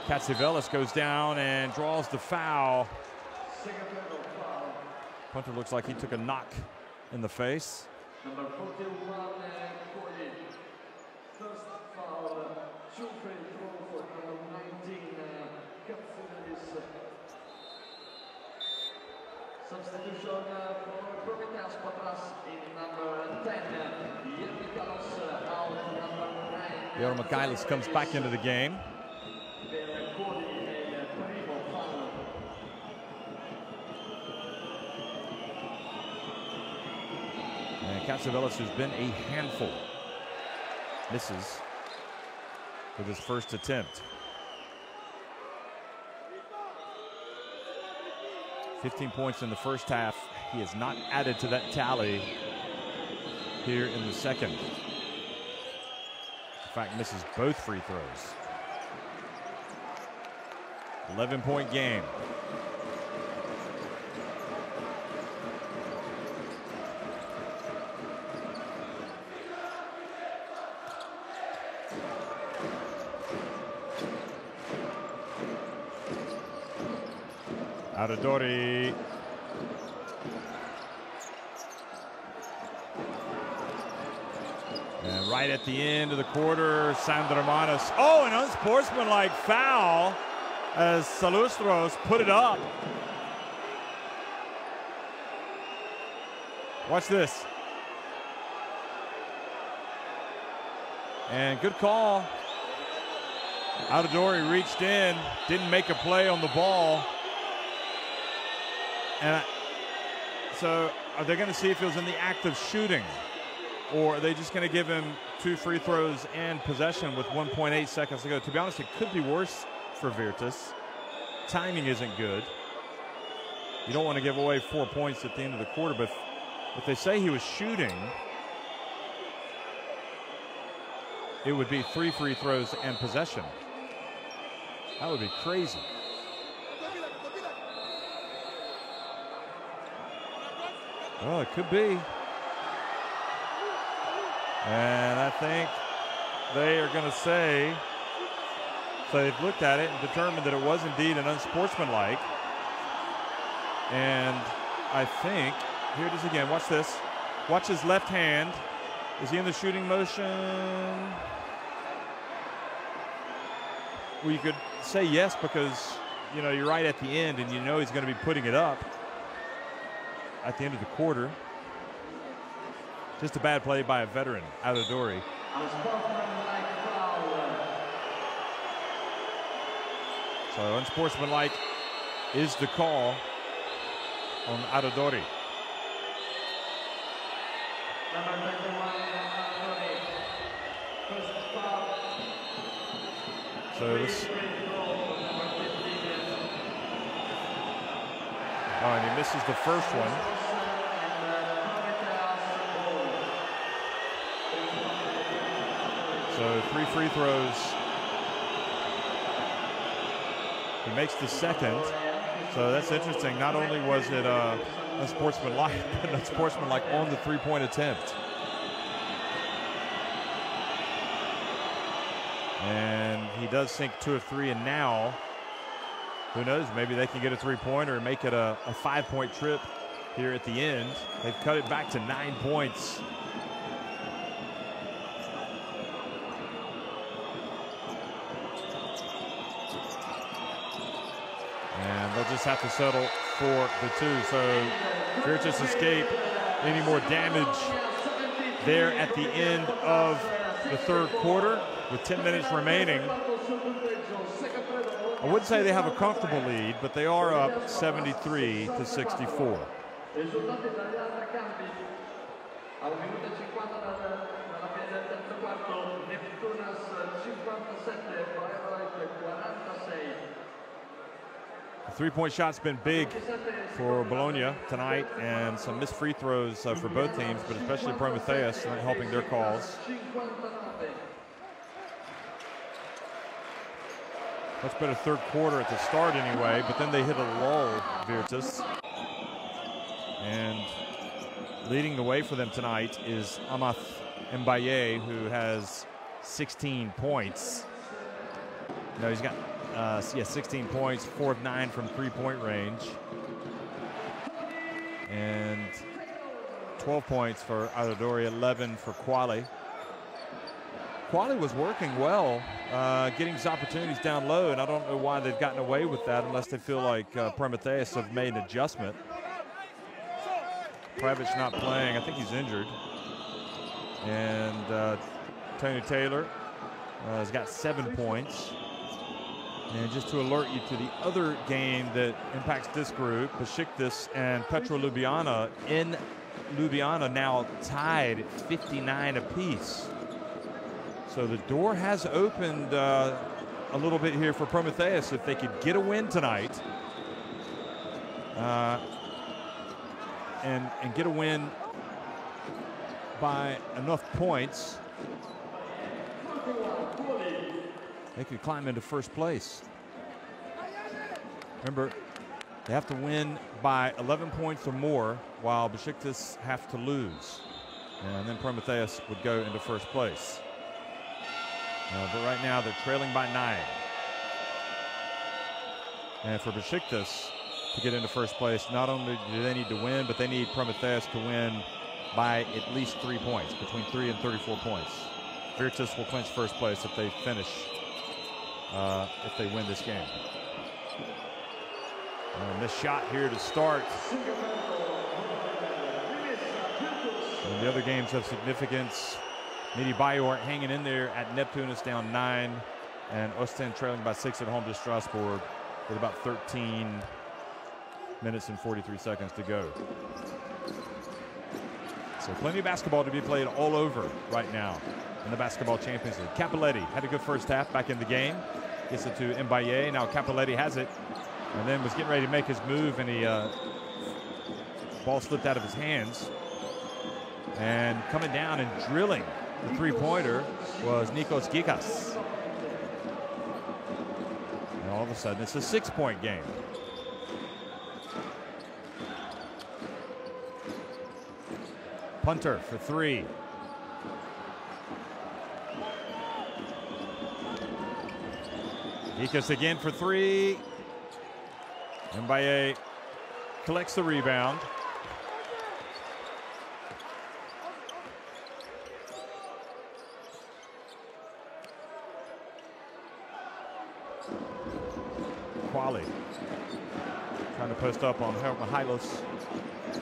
Katsivelis goes down and draws the foul. Punter looks like he took a knock in the face. Number 41, first foul, 2 free throw for number 19, Katsivelis. Substitution for Promitheas Patras in number 10, Yero Michaelis comes back into the game. And Katsivelis, who's been a handful, misses with his first attempt. 15 points in the first half. He has not added to that tally here in the second. In fact, misses both free throws. 11-point game. Aradori. And right at the end of the quarter, Sandro Manos. Oh, an unsportsmanlike foul as Salustros put it up. Watch this. And good call. Aradori reached in, didn't make a play on the ball. And so are they going to see if he was in the act of shooting? Or are they just going to give him 2 free throws and possession with 1.8 seconds to go? To be honest, it could be worse for Virtus. Timing isn't good. You don't want to give away 4 points at the end of the quarter, but if they say he was shooting, it would be 3 free throws and possession. That would be crazy. Well, it could be. And I think they are going to say, so they've looked at it and determined that it was indeed an unsportsmanlike. And I think, here it is again, watch this. Watch his left hand. Is he in the shooting motion? Well, you could say yes because, you know, you're right at the end and you know he's going to be putting it up at the end of the quarter. Just a bad play by a veteran, Aradori. So unsportsmanlike is the call on Aradori. So this. Oh, and he misses the first one. So 3 free throws. He makes the second. So that's interesting. Not only was it unsportsmanlike, but unsportsmanlike on the 3-point attempt. And he does sink 2 of 3, and now, who knows, maybe they can get a 3-pointer and make it a 5-point trip here at the end. They've cut it back to 9 points. And they'll just have to settle for the 2. So Virtus escape any more damage there at the end of the third quarter with 10 minutes remaining. I wouldn't say they have a comfortable lead, but they are up 73-64. The 3-point shot's been big for Bologna tonight, and some missed free throws for both teams, but especially Promitheas helping their cause. Much better third quarter at the start anyway, but then they hit a lull, Virtus. And leading the way for them tonight is Amath Mbaye, who has 16 points. No, he's got 16 points, 4 of 9 from 3-point range. And 12 points for Aradori, 11 for Quali. Quali was working well, getting his opportunities down low, and I don't know why they've gotten away with that unless they feel like Promitheas have made an adjustment. Pravic not playing. I think he's injured. And Tony Taylor has got 7 points. And just to alert you to the other game that impacts this group, Besiktas and Petro Ljubljana in Ljubljana now tied at 59 apiece. So the door has opened a little bit here for Promitheas if they could get a win tonight and get a win by enough points. They could climb into first place. Remember, they have to win by 11 points or more, while Besiktas have to lose. And then Promitheas would go into first place. But right now, they're trailing by 9. And for Besiktas to get into first place, not only do they need to win, but they need Promitheas to win by at least 3 points, between 3 and 34 points. Virtus will clinch first place if they finish, if they win this game. And this shot here to start. And the other games of significance. Midi Bayor hanging in there at Neptunus down 9, and Ostend trailing by 6 at home to Strasbourg with about 13 minutes and 43 seconds to go. So plenty of basketball to be played all over right now in the Basketball Champions League. Cappelletti had a good first half back in the game. Gets it to Mbaye. Now Cappelletti has it, and then was getting ready to make his move, and he ball slipped out of his hands. And coming down and drilling the three-pointer was Nikos Gikas. And all of a sudden, it's a 6-point game. Punter for 3. Gikas again for 3. Mbaye collects the rebound. Quali trying to post up on Mihalos.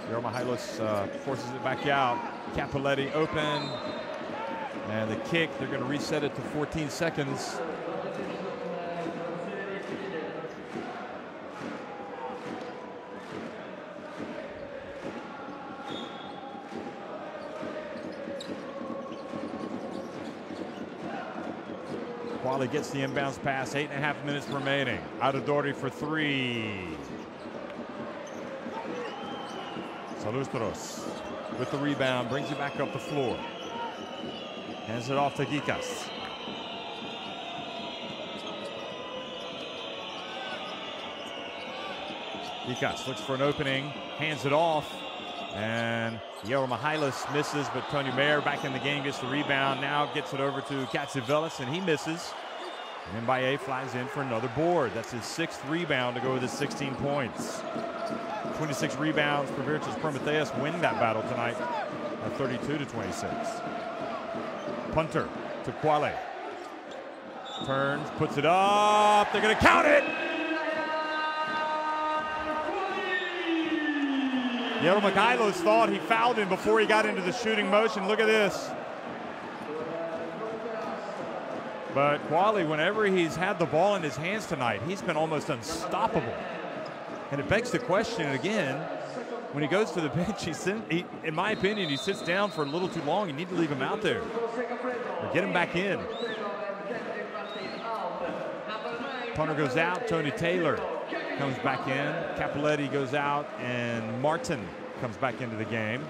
Mihalos forces it back out. Cappelletti open, and the kick, they're going to reset it to 14 seconds. Quali gets the inbounds pass, 8.5 minutes remaining. Adodori for 3. Salustros with the rebound, brings it back up the floor. Hands it off to Gikas. Gikas looks for an opening, hands it off, and Yero Mihalos misses, but Tony Mayer back in the game, gets the rebound, now gets it over to Katsivelis, and he misses. And Mbaye flies in for another board. That's his 6th rebound to go with his 16 points. 26 rebounds for Virtus Promitheas, winning that battle tonight at 32-26. Punter to Quale. Turns, puts it up. They're going to count it. Yero Mihalos thought he fouled him before he got into the shooting motion. Look at this. But Quali, whenever he's had the ball in his hands tonight, he's been almost unstoppable. And it begs the question again, when he goes to the bench, in my opinion, he sits down for a little too long. You need to leave him out there or get him back in. Punter goes out, Tony Taylor comes back in, Cappelletti goes out, and Martin comes back into the game.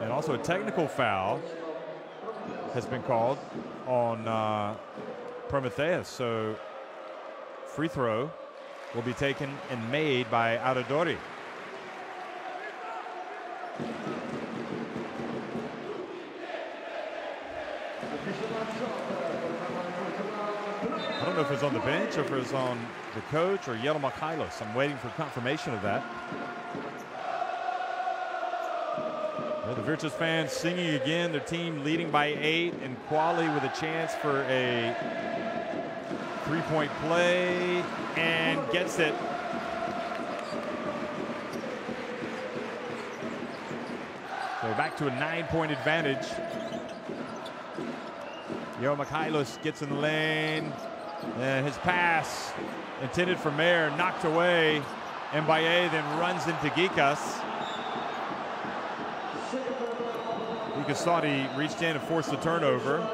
And also a technical foul has been called on Promitheas. So free throw will be taken and made by Adodori. I don't know if it's on the bench or if it's on the coach or Yero Mihalos. I'm waiting for confirmation of that. Well, the Virtus fans singing again, their team leading by 8, and Quali with a chance for a 3-point play, and gets it. So back to a 9-point advantage. Yero Mihalos gets in the lane, and his pass intended for Mayer knocked away. Mbaye then runs into Gikas. Gikas thought he reached in and forced the turnover.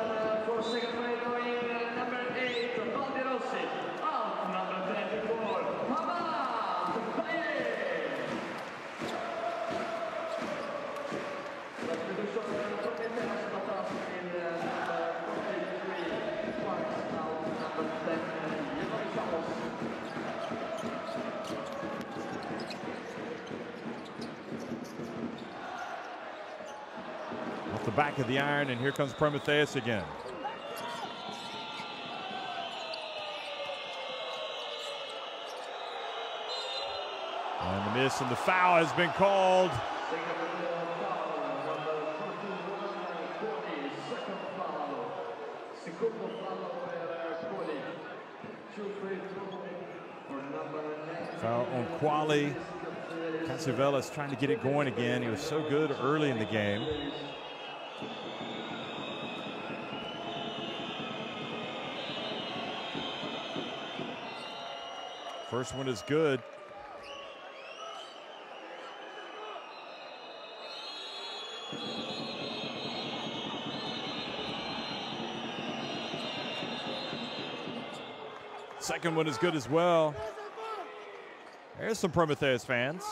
back of the iron, and here comes Promitheas again. And the miss and the foul has been called. Foul on Quali. Catsivelis trying to get it going again. He was so good early in the game. First one is good. Second one is good as well. There's some Promitheas fans.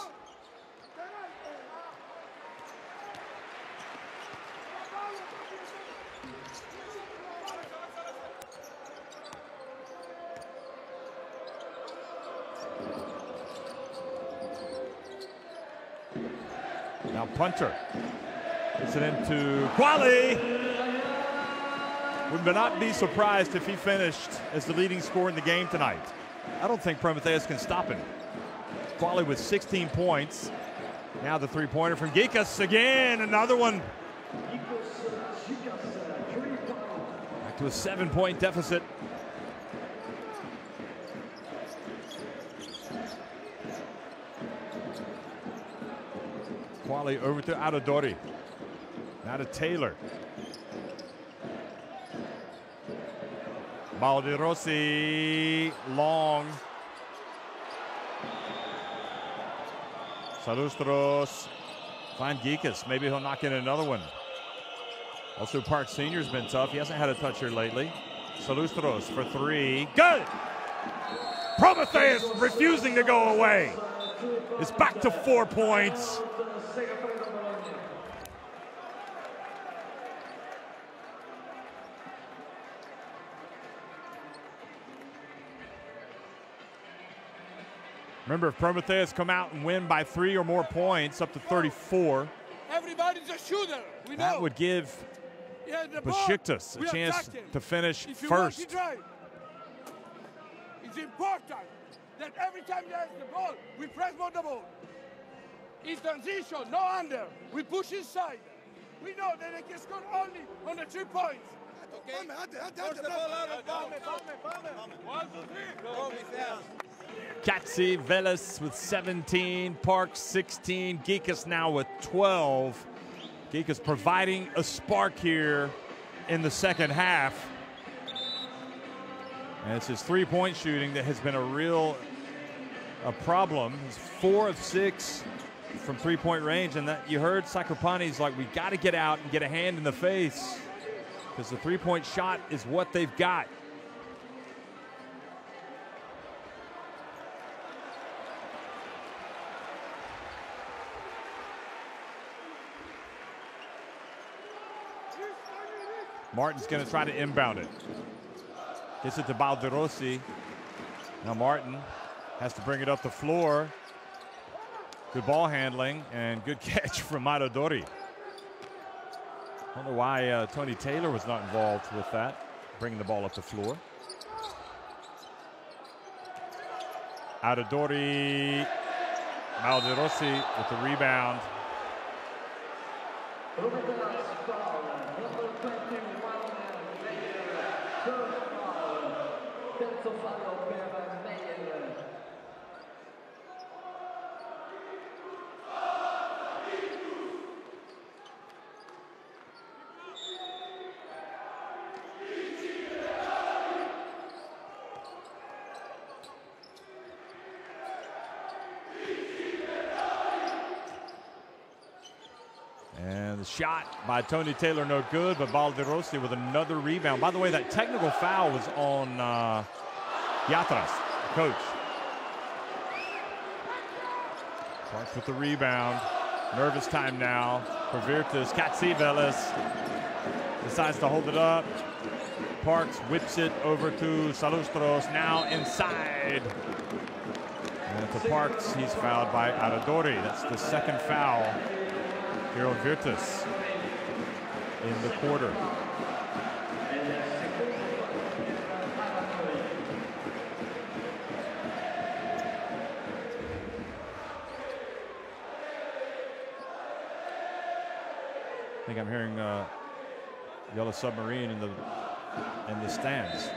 Now Punter gets it into Quali. Would not be surprised if he finished as the leading scorer in the game tonight. I don't think Promitheas can stop him. Quali with 16 points. Now the three-pointer from Gikas again, another one. Back to a 7-point deficit. Quali over to Adodori. Now to Taylor. Baldirossi, long. Salustros, find Gikas. Maybe he'll knock in another one. Also, Park Sr.'s been tough. He hasn't had a touch here lately. Salustros for three. Good! Promitheas refusing to go away. It's back to 4 points. Remember, if Promitheas come out and win by 3 or more points, up to 34. Everybody's a shooter. We know. That would give Besiktas a chance to finish first. It's important that every time there's the ball, we press more the ball. In transition, no under. We push inside. We know that they can score only on the 3 points. Okay. Catsivelis with 17, Parks 16, Gikas now with 12. Gikas providing a spark here in the second half. And it's his three-point shooting that has been a problem. He's 4 of 6 from three-point range, and that you heard Sacropani's like, we got to get out and get a hand in the face because the three-point shot is what they've got. Martin's going to try to inbound it. Gets it to Baldirossi. Now Martin has to bring it up the floor. Good ball handling and good catch from Adodori. I don't know why Tony Taylor was not involved with that, bringing the ball up the floor. Adodori, Baldirossi with the rebound. And the shot by Tony Taylor no good, but Baldirossi with another rebound. By the way, that technical foul was on Patras, the coach. Parks with the rebound. Nervous time now for Virtus. Catsivelis decides to hold it up. Parks whips it over to Salustros, now inside. And to Parks, he's fouled by Adodori. That's the second foul here on Virtus. in the quarter. I think I'm hearing Yellow Submarine in the stands.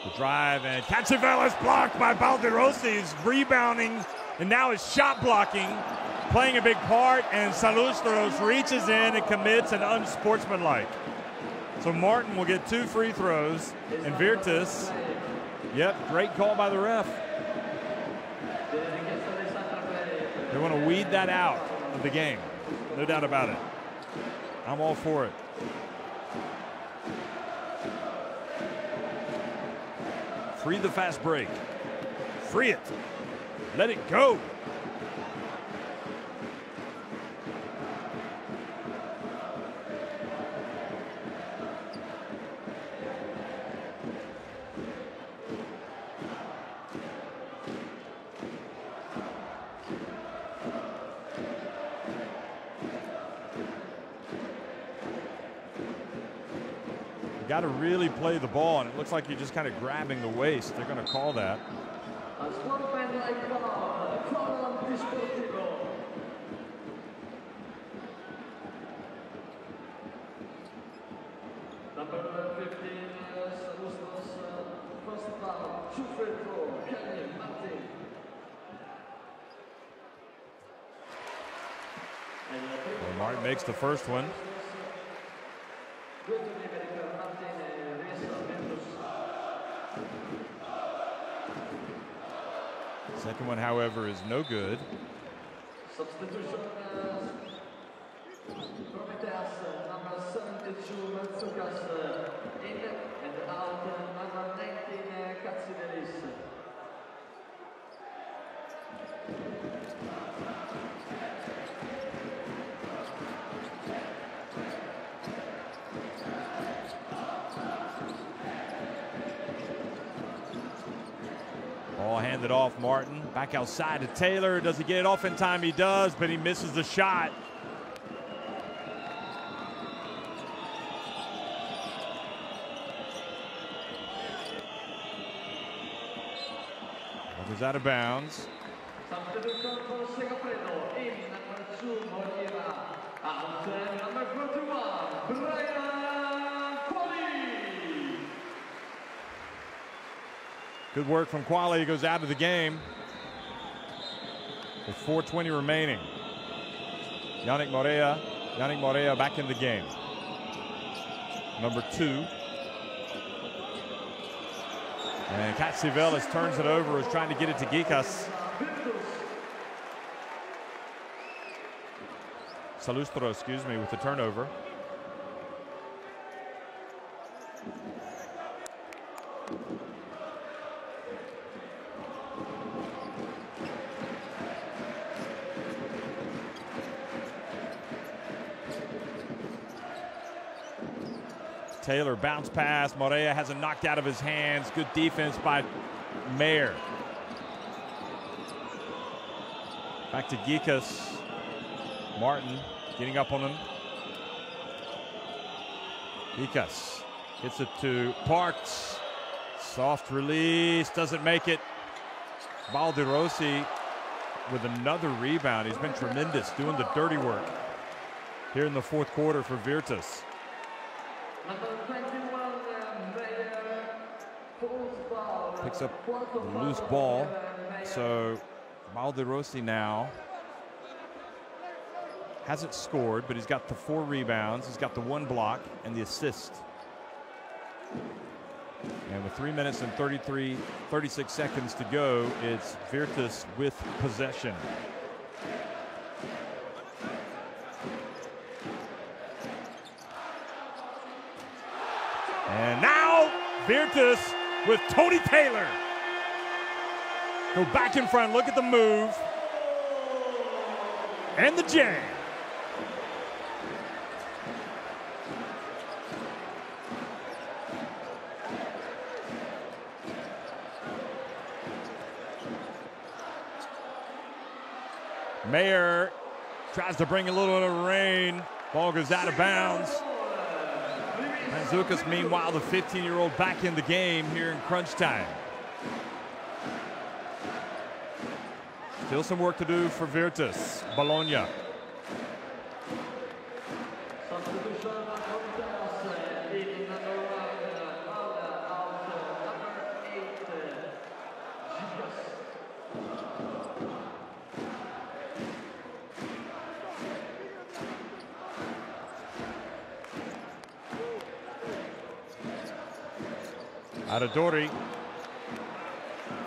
The drive, and Cacivella's blocked by Balderossi. He's rebounding and now is shot blocking, playing a big part, and Salustros reaches in and commits an unsportsmanlike. So Martin will get 2 free throws, and Virtus, yep, great call by the ref. They want to weed that out of the game, no doubt about it. I'm all for it. Free the fast break. Free it. Let it go. Got to really play the ball, and it looks like you're just kind of grabbing the waist. They're going to call that. Number 15, first foul, Martin. Well, Martin makes the first one. Second one, however, is no good. Substitution, Promitheas, number 72, in and out, number 19, Catsidelis. Ball handed off Martin. Back outside to Taylor. Does he get it off in time? He does, but he misses the shot. Ball goes out of bounds. Substitution for Segafredo, in number 2, Bologna, out, number 41, Good work from Quali. He goes out of the game with 4:20 remaining. Yannick Morea back in the game. Number 2. And Catsivelis turns it over, is trying to get it to Gikas. Salustro, excuse me, with the turnover. Taylor bounce pass. Morea has it knocked out of his hands. Good defense by Mayer. Back to Gikas. Martin getting up on him. Gikas hits it to Parks. Soft release, doesn't make it. Balderossi with another rebound. He's been tremendous doing the dirty work here in the fourth quarter for Virtus. Picks up a loose ball. So Balderossi now hasn't scored, but he's got the 4 rebounds. He's got the 1 block and the assist. And with 3 minutes and 36 seconds to go, it's Virtus with possession. And now Virtus with Tony Taylor. Go back in front, look at the move. And the jam. Mayer tries to bring a little bit of rain. Ball goes out of bounds. Mandzukic, meanwhile, the 15-year-old back in the game here in crunch time. Still some work to do for Virtus. Bologna. Aradori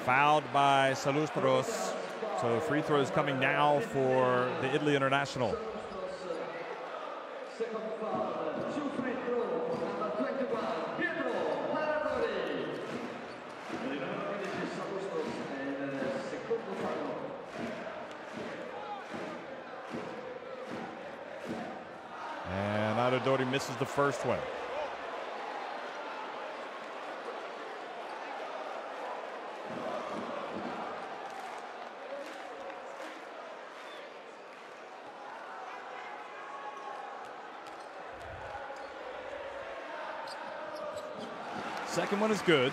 fouled by Salustros. So free throws coming now for the Italy international. And Aradori misses the first one. Second one is good.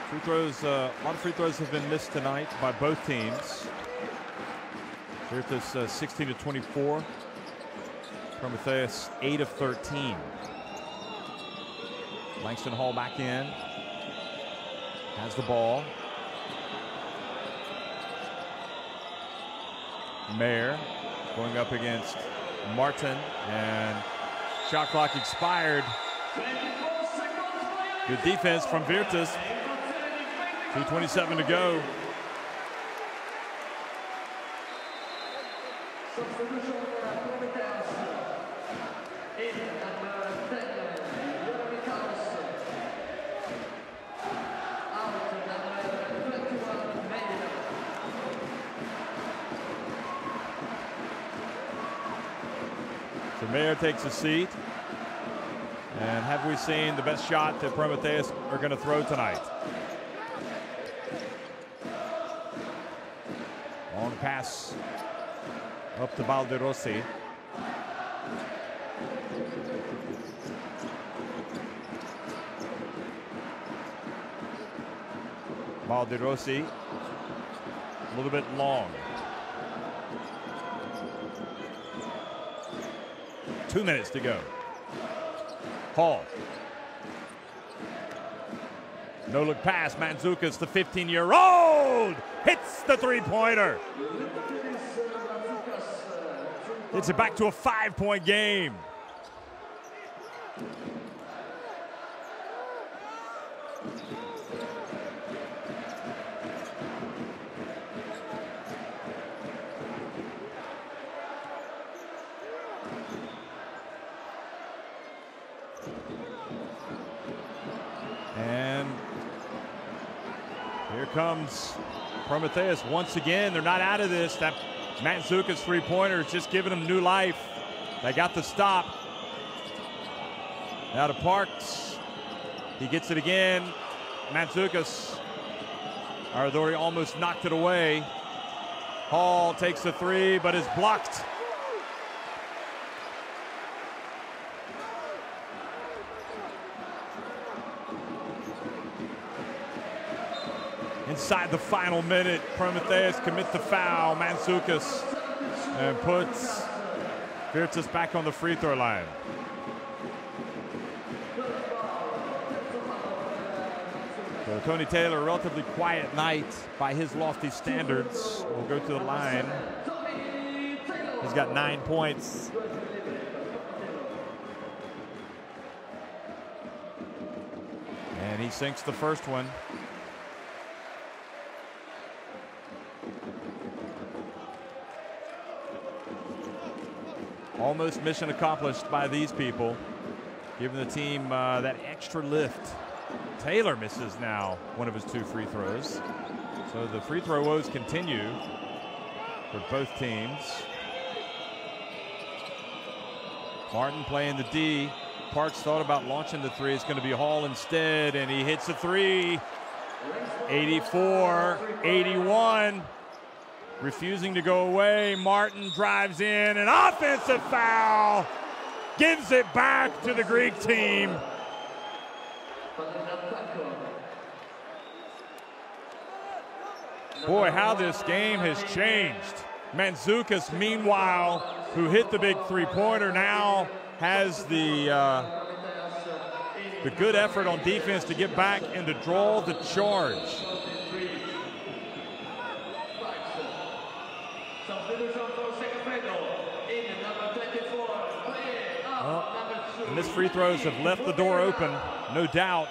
Free throws, a lot of free throws have been missed tonight by both teams. Virtus 16 of 24. Promitheas 8 of 13. Langston Hall back in. Has the ball. Mayer going up against Martin, and shot clock expired. Good defense from Virtus. 2:27 to go. So Mayer takes a seat. And have we seen the best shot that Promitheas are going to throw tonight? Long pass up to Balderossi. Balderossi, a little bit long. 2 minutes to go. Hall. No look pass. Mandzukic, the 15-year-old, hits the three-pointer. It's it back to a 5-point game. And here comes Promitheas once again. They're not out of this. That Mandzukic three-pointer is just giving them new life. They got the stop. Now to Parks. He gets it again. Mandzukic. Aradori almost knocked it away. Hall takes the three, but is blocked. Inside the final minute, Promitheas commit the foul. Mandzukic and puts Virtus back on the free throw line. So Tony Taylor, a relatively quiet night by his lofty standards, will go to the line. He's got 9 points. And he sinks the first one. Almost mission accomplished by these people, giving the team that extra lift. Taylor misses now one of his 2 free throws. So the free throw woes continue for both teams. Martin playing the D. Parks thought about launching the three. It's going to be Hall instead, and he hits a three. 84-81. refusing to go away. Martin drives in, an offensive foul. Gives it back to the Greek team. Boy, how this game has changed. Mandzukic, meanwhile, who hit the big three-pointer, now has the good effort on defense to get back and to draw the charge. And this free throws have left the door open, no doubt.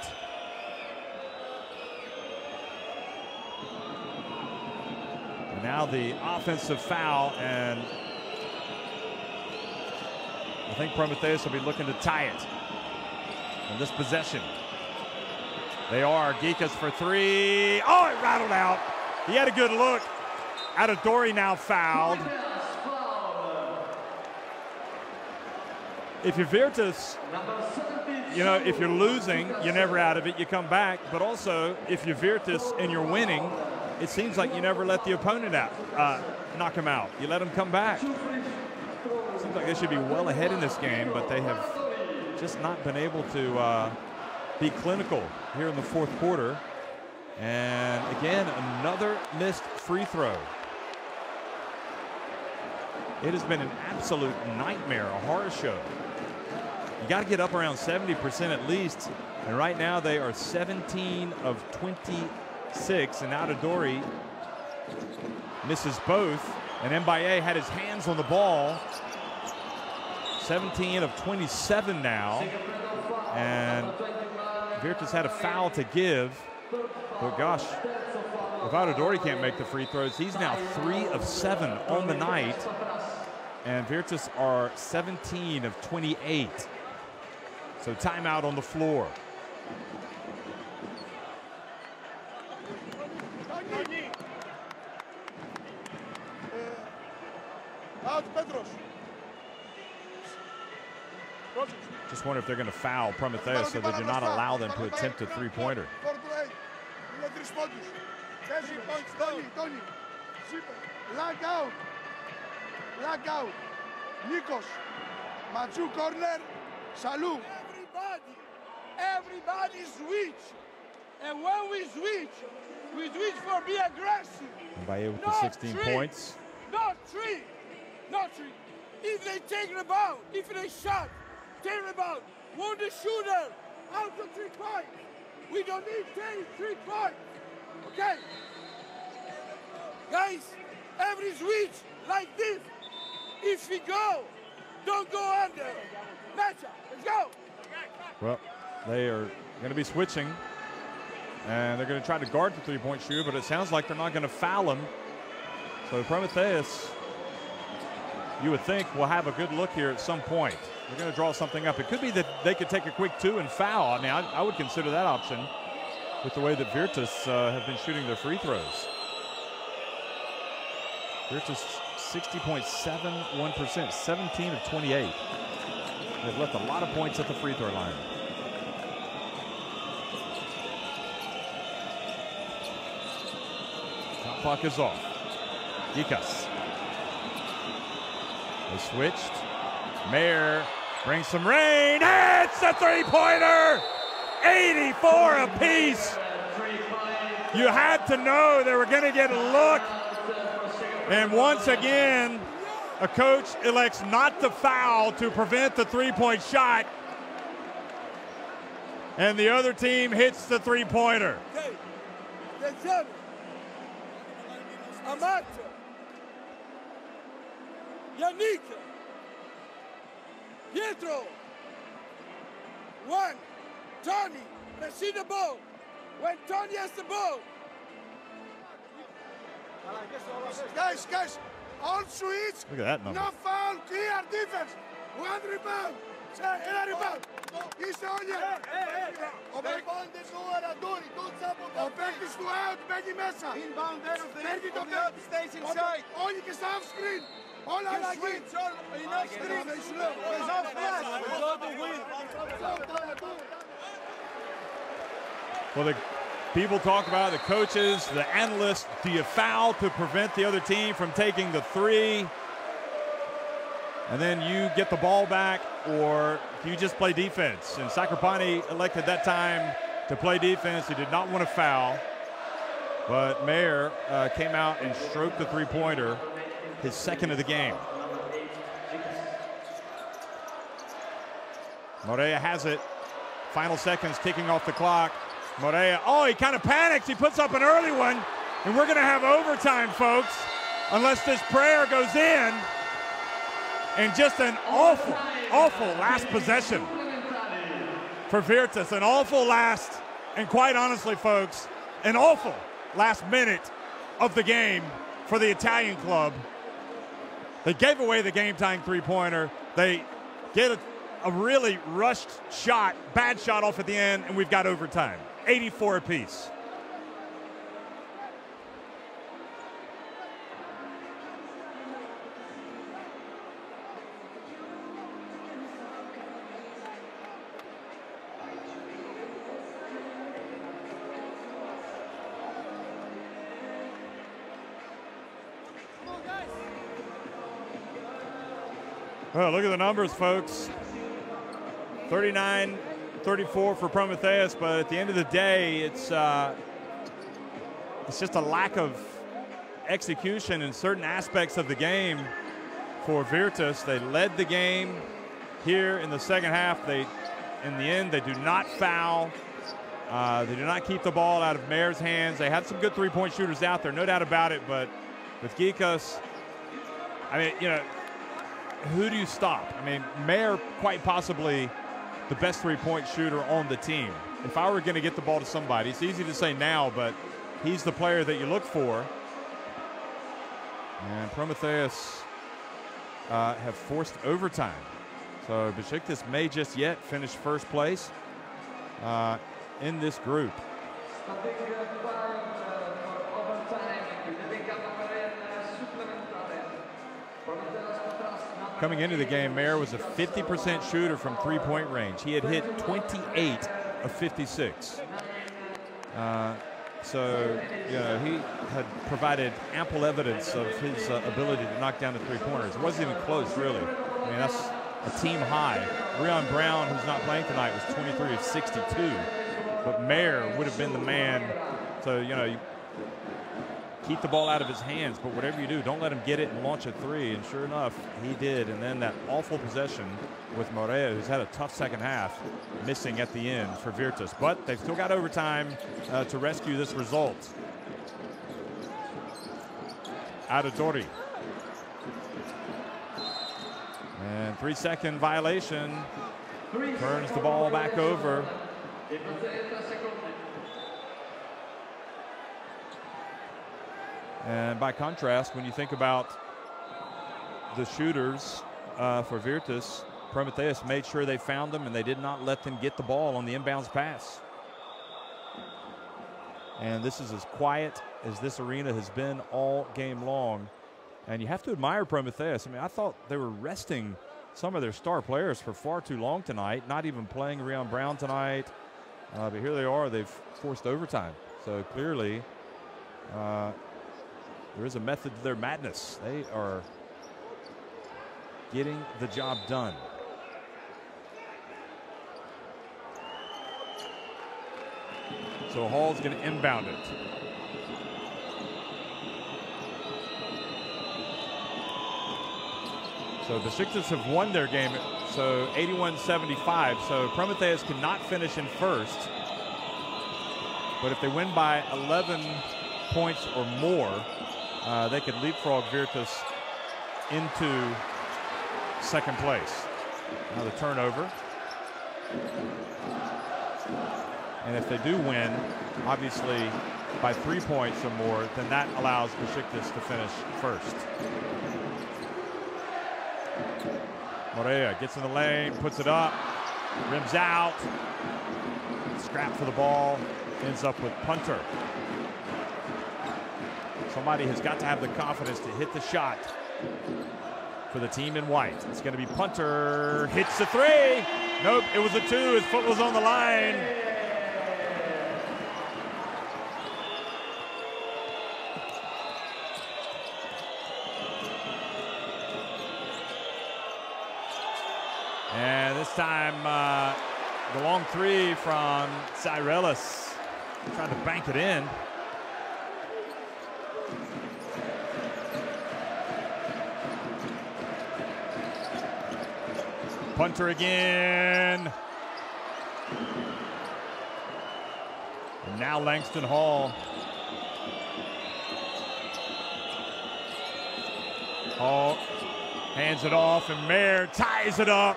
And now the offensive foul, and I think Promitheas will be looking to tie it in this possession. They are. Gikas for three. Oh, it rattled out. He had a good look. Adadori now fouled. If you're Virtus, you know, if you're losing, you're never out of it. You come back. But also, if you're Virtus and you're winning, it seems like you never let the opponent out, knock him out. You let him come back. Seems like they should be well ahead in this game, but they have just not been able to be clinical here in the fourth quarter. And again, another missed free throw. It has been an absolute nightmare, a horror show. You got to get up around 70% at least. And right now they are 17 of 26. And Adadori misses both. And Mbaye had his hands on the ball. 17 of 27 now. And Virtus had a foul to give. But gosh, if Adadori can't make the free throws, he's now 3 of 7 on the night. And Virtus are 17 of 28. So timeout on the floor. Out, Petros. Just wonder if they're going to foul Promitheas so they do not allow them to attempt a three-pointer. Lag out. Lag out. Nikos. Machu corner. Salou. Everybody switch. And when we switch for be aggressive. Mbaye with the 16 points. Not three. Not three. If they take the ball, if they shot, take the ball, want the shooter out of 3 points. We don't need 3 points. Okay? Guys, every switch like this. If we go, don't go under. Matcha, let's go. Well, they are going to be switching. And they're going to try to guard the three-point shooter, but it sounds like they're not going to foul him. So Promitheas, you would think, will have a good look here at some point. They're going to draw something up. It could be that they could take a quick 2 and foul. I mean, I would consider that option with the way that Virtus have been shooting their free throws. Virtus 60.71%, 17 of 28. They've left a lot of points at the free throw line. Top puck is off. Gikas. They switched. Mayer brings some rain. It's a three-pointer! 84 apiece. You had to know they were going to get a look. And once again, a coach elects not to foul to prevent the three-point shot. And the other team hits the three-pointer. Okay. Amat. Yannick. Pietro. 1. Tony. Receive the ball. When Tony has the ball. Guys, all switch. Look at that number. No foul, clear defense. 1 rebound. Ένα rebound. Είστε όλοι. Ο παίκτης του Ανατολή, ο παίκτης του out μπαίνει μέσα. Παίρνει το παίκτη. Όλοι και στα off screen. Όλα switch. In off screen. There's off flash. Well, People talk about the coaches, the analysts. Do you foul to prevent the other team from taking the three? And then you get the ball back, or do you just play defense? And Sacropani elected that time to play defense. He did not want to foul. But Mayer came out and stroked the three-pointer, his second of the game. Morea has it. Final seconds ticking off the clock. Morea, oh, he kind of panics. He puts up an early one, and we're going to have overtime, folks, unless this prayer goes in. And just an awful, awful last possession for Virtus. An awful last, and quite honestly, folks, an awful last minute of the game for the Italian club. They gave away the game-tying three-pointer. They get a really rushed shot, bad shot off at the end, and we've got overtime. 84 apiece. Well, look at the numbers, folks. 39-34 for Promitheas, but at the end of the day, it's just a lack of execution in certain aspects of the game for Virtus. They led the game here in the second half. In the end, they do not foul. They do not keep the ball out of Mayer's hands. They had some good three-point shooters out there, no doubt about it, but with Gikas, I mean, you know, who do you stop? I mean, Mayer quite possibly the best three-point shooter on the team. If I were going to get the ball to somebody, it's easy to say now, but he's the player that you look for. And Promitheas have forced overtime. So Besiktas may just yet finish first place in this group. Coming into the game, Mayer was a 50% shooter from three-point range. He had hit 28 of 56. So, you know, he had provided ample evidence of his ability to knock down the three-pointers. It wasn't even close, really. I mean, that's a team high. Rion Brown, who's not playing tonight, was 23 of 62. But Mayer would have been the man. So, you know, you keep the ball out of his hands, but whatever you do, don't let him get it and launch a three. And sure enough, he did. And then that awful possession with Morea, who's had a tough second half, missing at the end for Virtus. But they've still got overtime to rescue this result. Adadori. And 3-second violation. Turns the ball back over. And by contrast, when you think about the shooters for Virtus, Promitheas made sure they found them and they did not let them get the ball on the inbounds pass. And this is as quiet as this arena has been all game long. And you have to admire Promitheas. I mean, I thought they were resting some of their star players for far too long tonight, not even playing Rion Brown tonight. But here they are, they've forced overtime. So clearly, there is a method to their madness. They are getting the job done. So Hall's going to inbound it. So the Besiktas have won their game, so 81-75. So Promitheas cannot finish in first. But if they win by 11 points or more, they could leapfrog Virtus into second place. Now the turnover. And if they do win, obviously by 3 points or more, then that allows Besiktas to finish first. Morea gets in the lane, puts it up, rims out, scrap for the ball, ends up with punter. Somebody has got to have the confidence to hit the shot for the team in white. It's going to be punter, hits the three. Nope, it was a two, his foot was on the line. this time, the long three from Cyrelis. Trying to bank it in. Punter again. And now Langston Hall. Hall hands it off, and Mayer ties it up.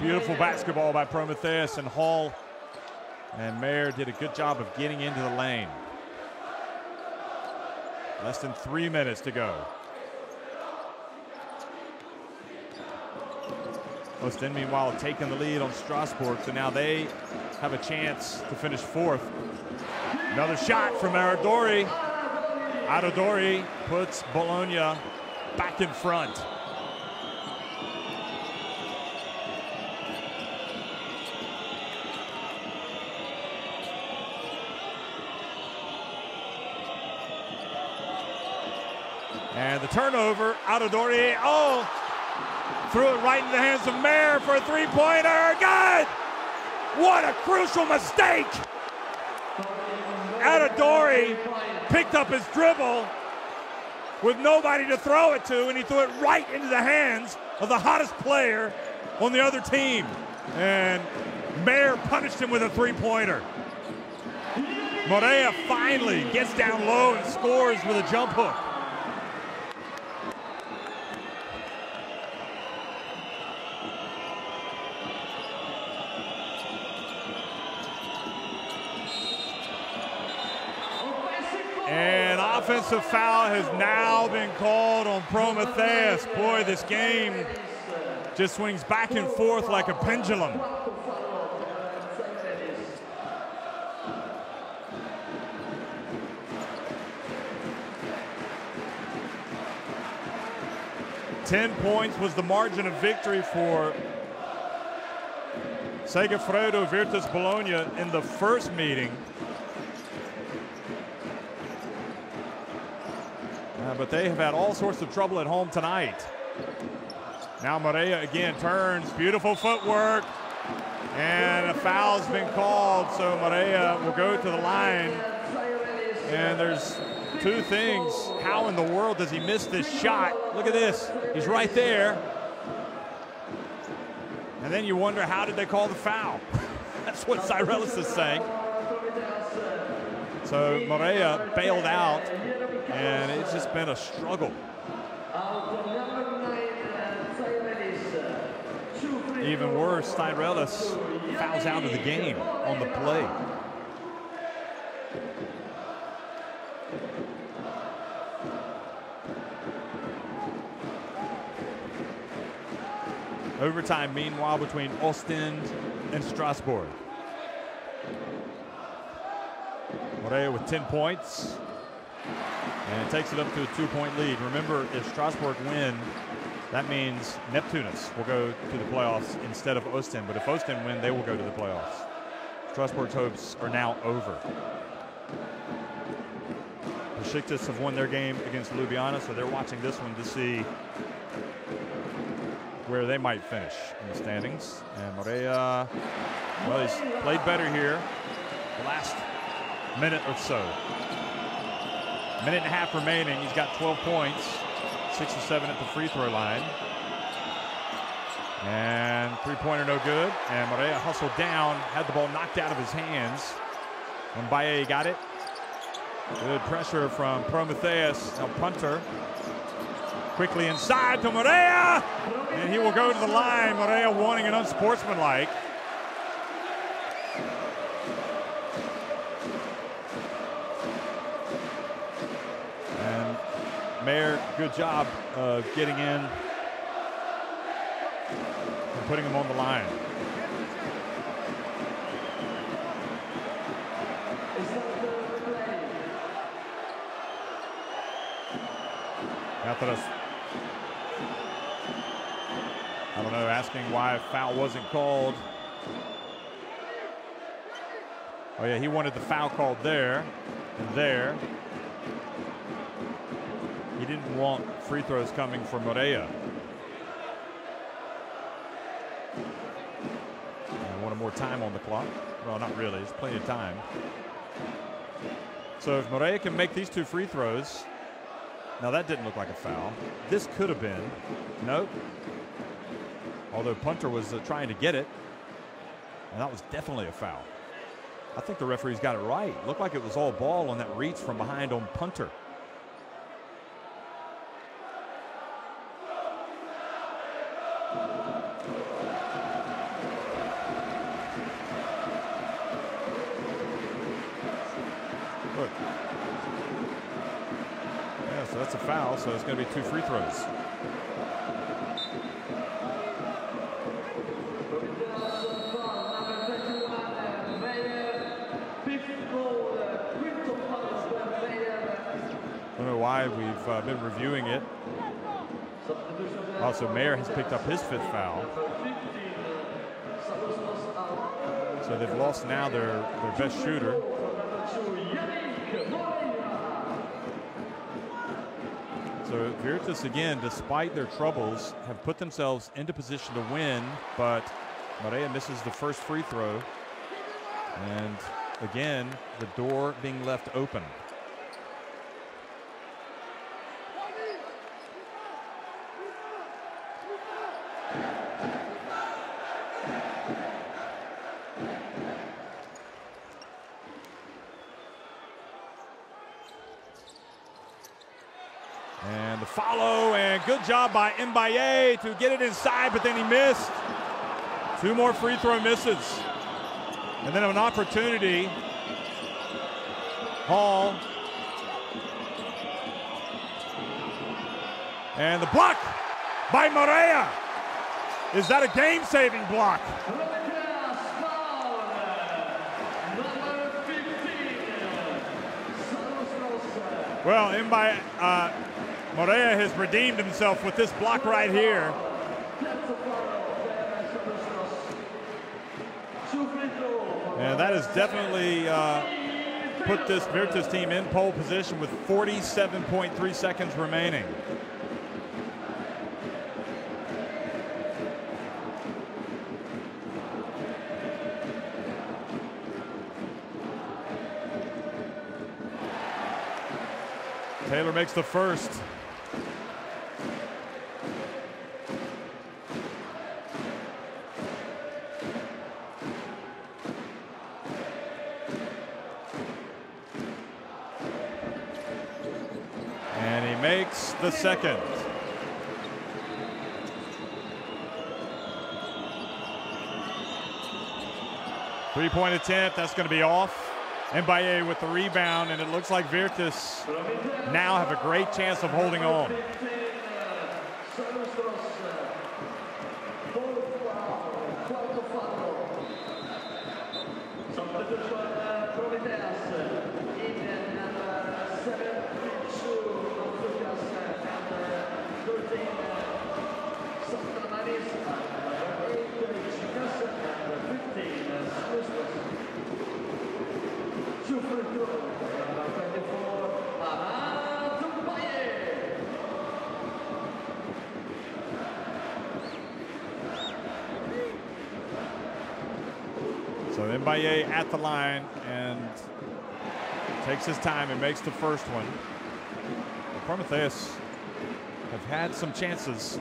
Beautiful basketball by Promitheas, and Hall and Mayer did a good job of getting into the lane. Less than 3 minutes to go. Ostend, meanwhile, taking the lead on Strasbourg, so now they have a chance to finish fourth. Another shot from Aradori. Aradori puts Bologna back in front. And the turnover, Aradori, threw it right into the hands of Mayer for a three-pointer. Good! What a crucial mistake! Aradori picked up his dribble with nobody to throw it to, and he threw it right into the hands of the hottest player on the other team. And Mayer punished him with a three-pointer. Morea finally gets down low and scores with a jump hook. And offensive foul has now been called on Promitheas. Boy, this game just swings back and forth like a pendulum. Ten points was the margin of victory for Segafredo Virtus Bologna in the first meeting. But they have had all sorts of trouble at home tonight. Now Morea again turns, beautiful footwork, and a foul's been called, so Morea will go to the line. And there's two things. How in the world does he miss this shot? Look at this, he's right there. And then you wonder, how did they call the foul? That's what Cyrelis is saying. So Morea bailed out, and it's just been a struggle. Even worse, Cyrelis fouls out of the game on the play. Overtime, meanwhile, between Ostend and Strasbourg. Morea with 10 points. And it takes it up to a 2-point lead. Remember, if Strasbourg win, that means Neptunus will go to the playoffs instead of Ostend. But if Ostend win, they will go to the playoffs. Strasbourg's hopes are now over. Besiktas have won their game against Ljubljana, so they're watching this one to see where they might finish in the standings. And Morea, well, he's played better here the last minute or so. Minute and a half remaining. He's got 12 points, 6 of 7 at the free throw line. And three-pointer no good. And Morea hustled down, had the ball knocked out of his hands. And Baye got it. Good pressure from Promitheas. Now Punter quickly inside to Morea. And he will go to the line. Morea wanting an unsportsmanlike. Mayer, good job of getting in and putting him on the line. Patras, I don't know, asking why a foul wasn't called. Oh yeah, he wanted the foul called there and there. He didn't want free throws coming from Morea. more time on the clock. Well, not really. There's plenty of time. So if Moreira can make these 2 free throws, now that didn't look like a foul. This could have been. Nope. Although Punter was trying to get it, and that was definitely a foul. I think the referees got it right. Looked like it was all ball on that reach from behind on Punter. Look. Yeah, so that's a foul, so it's going to be 2 free throws. I don't know why we've been reviewing it. Also, Mayer has picked up his 5th foul. So they've lost now their best shooter. So Virtus, again, despite their troubles, have put themselves into position to win, but Moreira misses the first free throw. And again, the door being left open. And the follow, and good job by Mbaye to get it inside, but then he missed. 2 more free throw misses. And then an opportunity. Hall. And the block by Moreira. Is that a game-saving block? Well, Moreira has redeemed himself with this block right here. And that has definitely put this Virtus team in pole position with 47.3 seconds remaining. Taylor makes the first. And he makes the second. Three-point attempt, that's going to be off. Mbaye with the rebound, and it looks like Virtus now have a great chance of holding on. So Mbaye at the line and takes his time and makes the first one. The Promitheas have had some chances.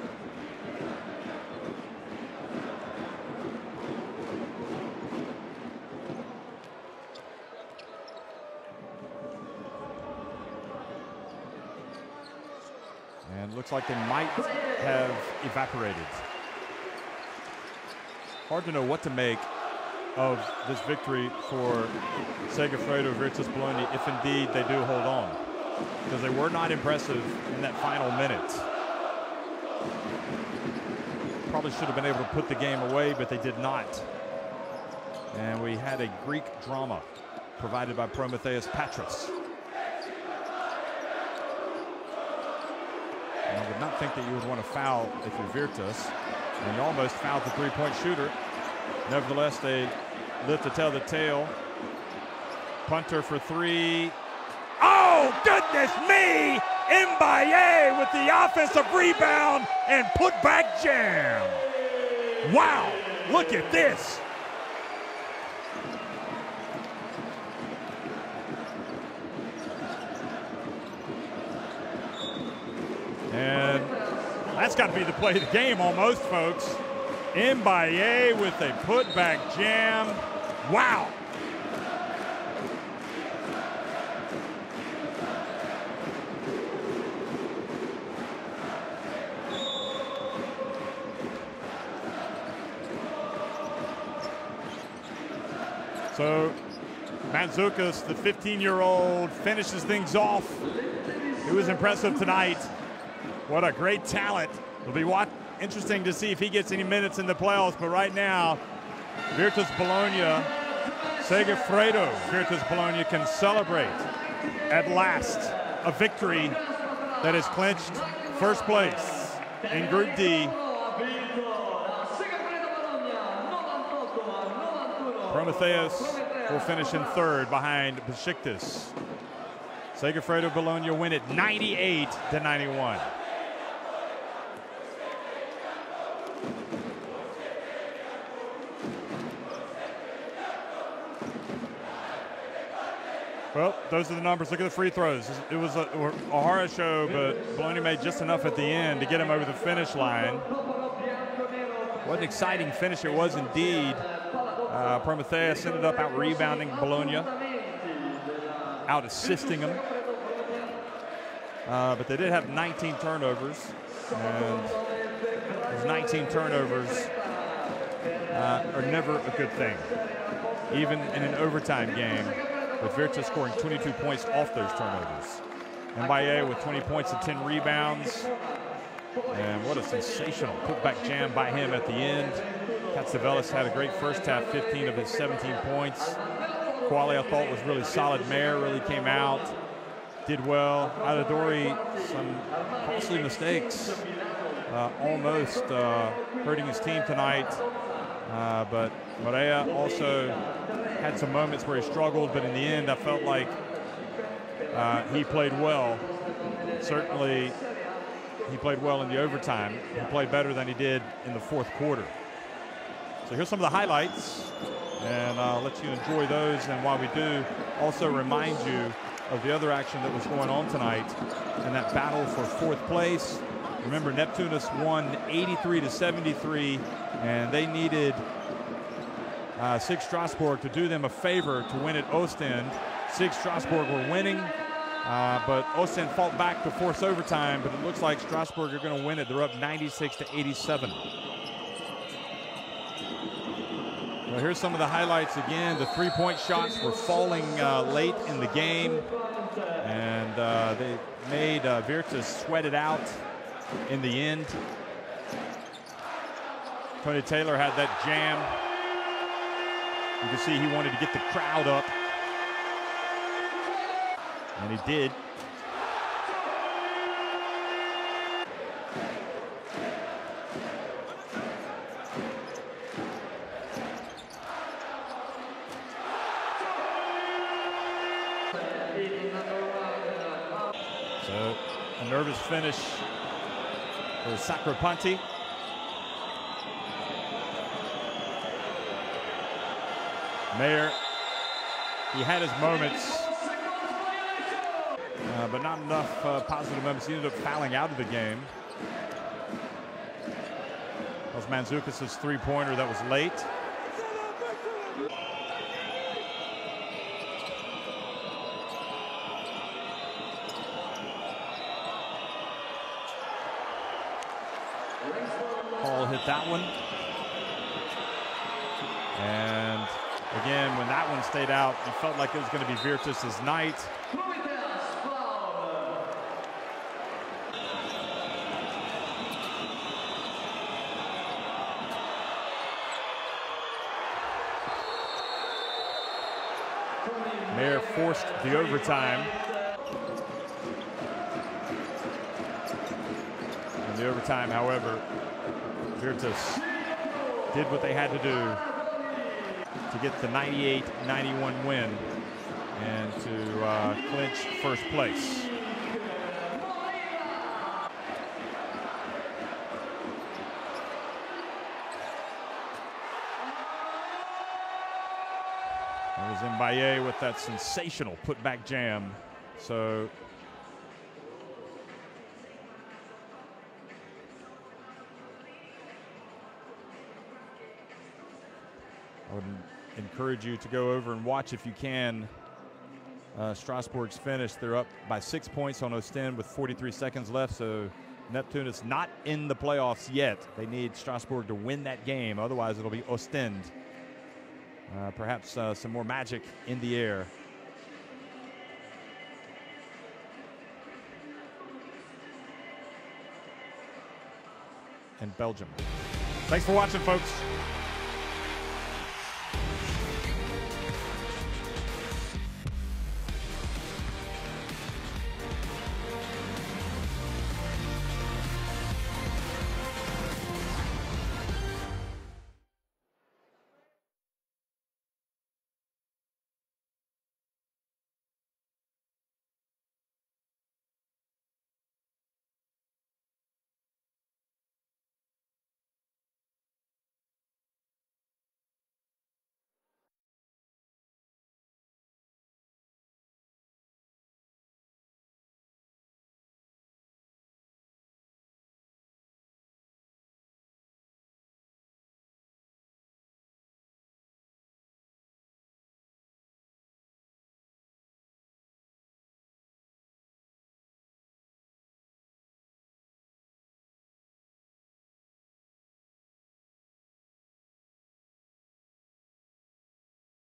And looks like they might have evaporated. Hard to know what to make of this victory for Segafredo Virtus Bologna, if indeed they do hold on, because they were not impressive in that final minute. Probably should have been able to put the game away, but they did not. And we had a Greek drama provided by Promitheas Patras. And I would not think that you would want to foul if you're Virtus, and you almost fouled the three-point shooter. Nevertheless, they live to tell the tale. Punter for three. Oh, goodness me! Mbaye with the offensive rebound and putback jam. Wow, look at this. And that's got to be the play of the game almost, folks. Mbaye with a putback jam. Wow. So Mandzukic, the 15-year-old, finishes things off. It was impressive tonight. What a great talent. It'll be interesting to see if he gets any minutes in the playoffs, but right now, Virtus Bologna, Segafredo, Virtus Bologna can celebrate at last a victory that has clinched first place in Group D. Promitheas will finish in third behind Besiktas. Segafredo Bologna win it 98-91. Well, those are the numbers. Look at the free throws. It was a horror show, but Bologna made just enough at the end to get him over the finish line. What an exciting finish it was indeed. Promitheas ended up out-rebounding Bologna, out-assisting them. But they did have 19 turnovers, and those 19 turnovers are never a good thing, even in an overtime game, with Virtus scoring 22 points off those turnovers. Mbaye with 20 points and 10 rebounds. And what a sensational putback jam by him at the end. Katsavelis had a great first half, 15 of his 17 points. Quali, I thought, was really solid. Mayer really came out, did well. Adadori, some costly mistakes, almost hurting his team tonight. But Morea also had some moments where he struggled, but in the end, I felt like he played well. Certainly, he played well in the overtime. He played better than he did in the fourth quarter. So here's some of the highlights, and I'll let you enjoy those. And while we do, also remind you of the other action that was going on tonight in that battle for fourth place. Remember, Neptunus won 83-73, and they needed SIG Strasbourg to do them a favor to win at Ostend. SIG Strasbourg were winning, but Ostend fought back to force overtime, but it looks like Strasbourg are going to win it. They're up 96-87. Well, here's some of the highlights again. The three-point shots were falling late in the game, and they made Virtus sweat it out in the end. Tony Taylor had that jam. You can see he wanted to get the crowd up, and he did. So a nervous finish for Sacripanti. Mayer, he had his moments, but not enough positive moments. He ended up fouling out of the game. That was Mandzukic' three-pointer that was late. Paul hit that one. And again, when that one stayed out, it felt like it was going to be Virtus' night. Mayer forced the overtime. In the overtime, however, Virtus did what they had to do to get the 98-91 win and to clinch first place. It was Mbaye with that sensational putback jam. So I would encourage you to go over and watch if you can. Strasbourg's finished. They're up by 6 points on Ostend with 43 seconds left, so Neptune is not in the playoffs yet. They need Strasbourg to win that game. Otherwise, it'll be Ostend. Perhaps some more magic in the air. And Belgium. Thanks for watching, folks.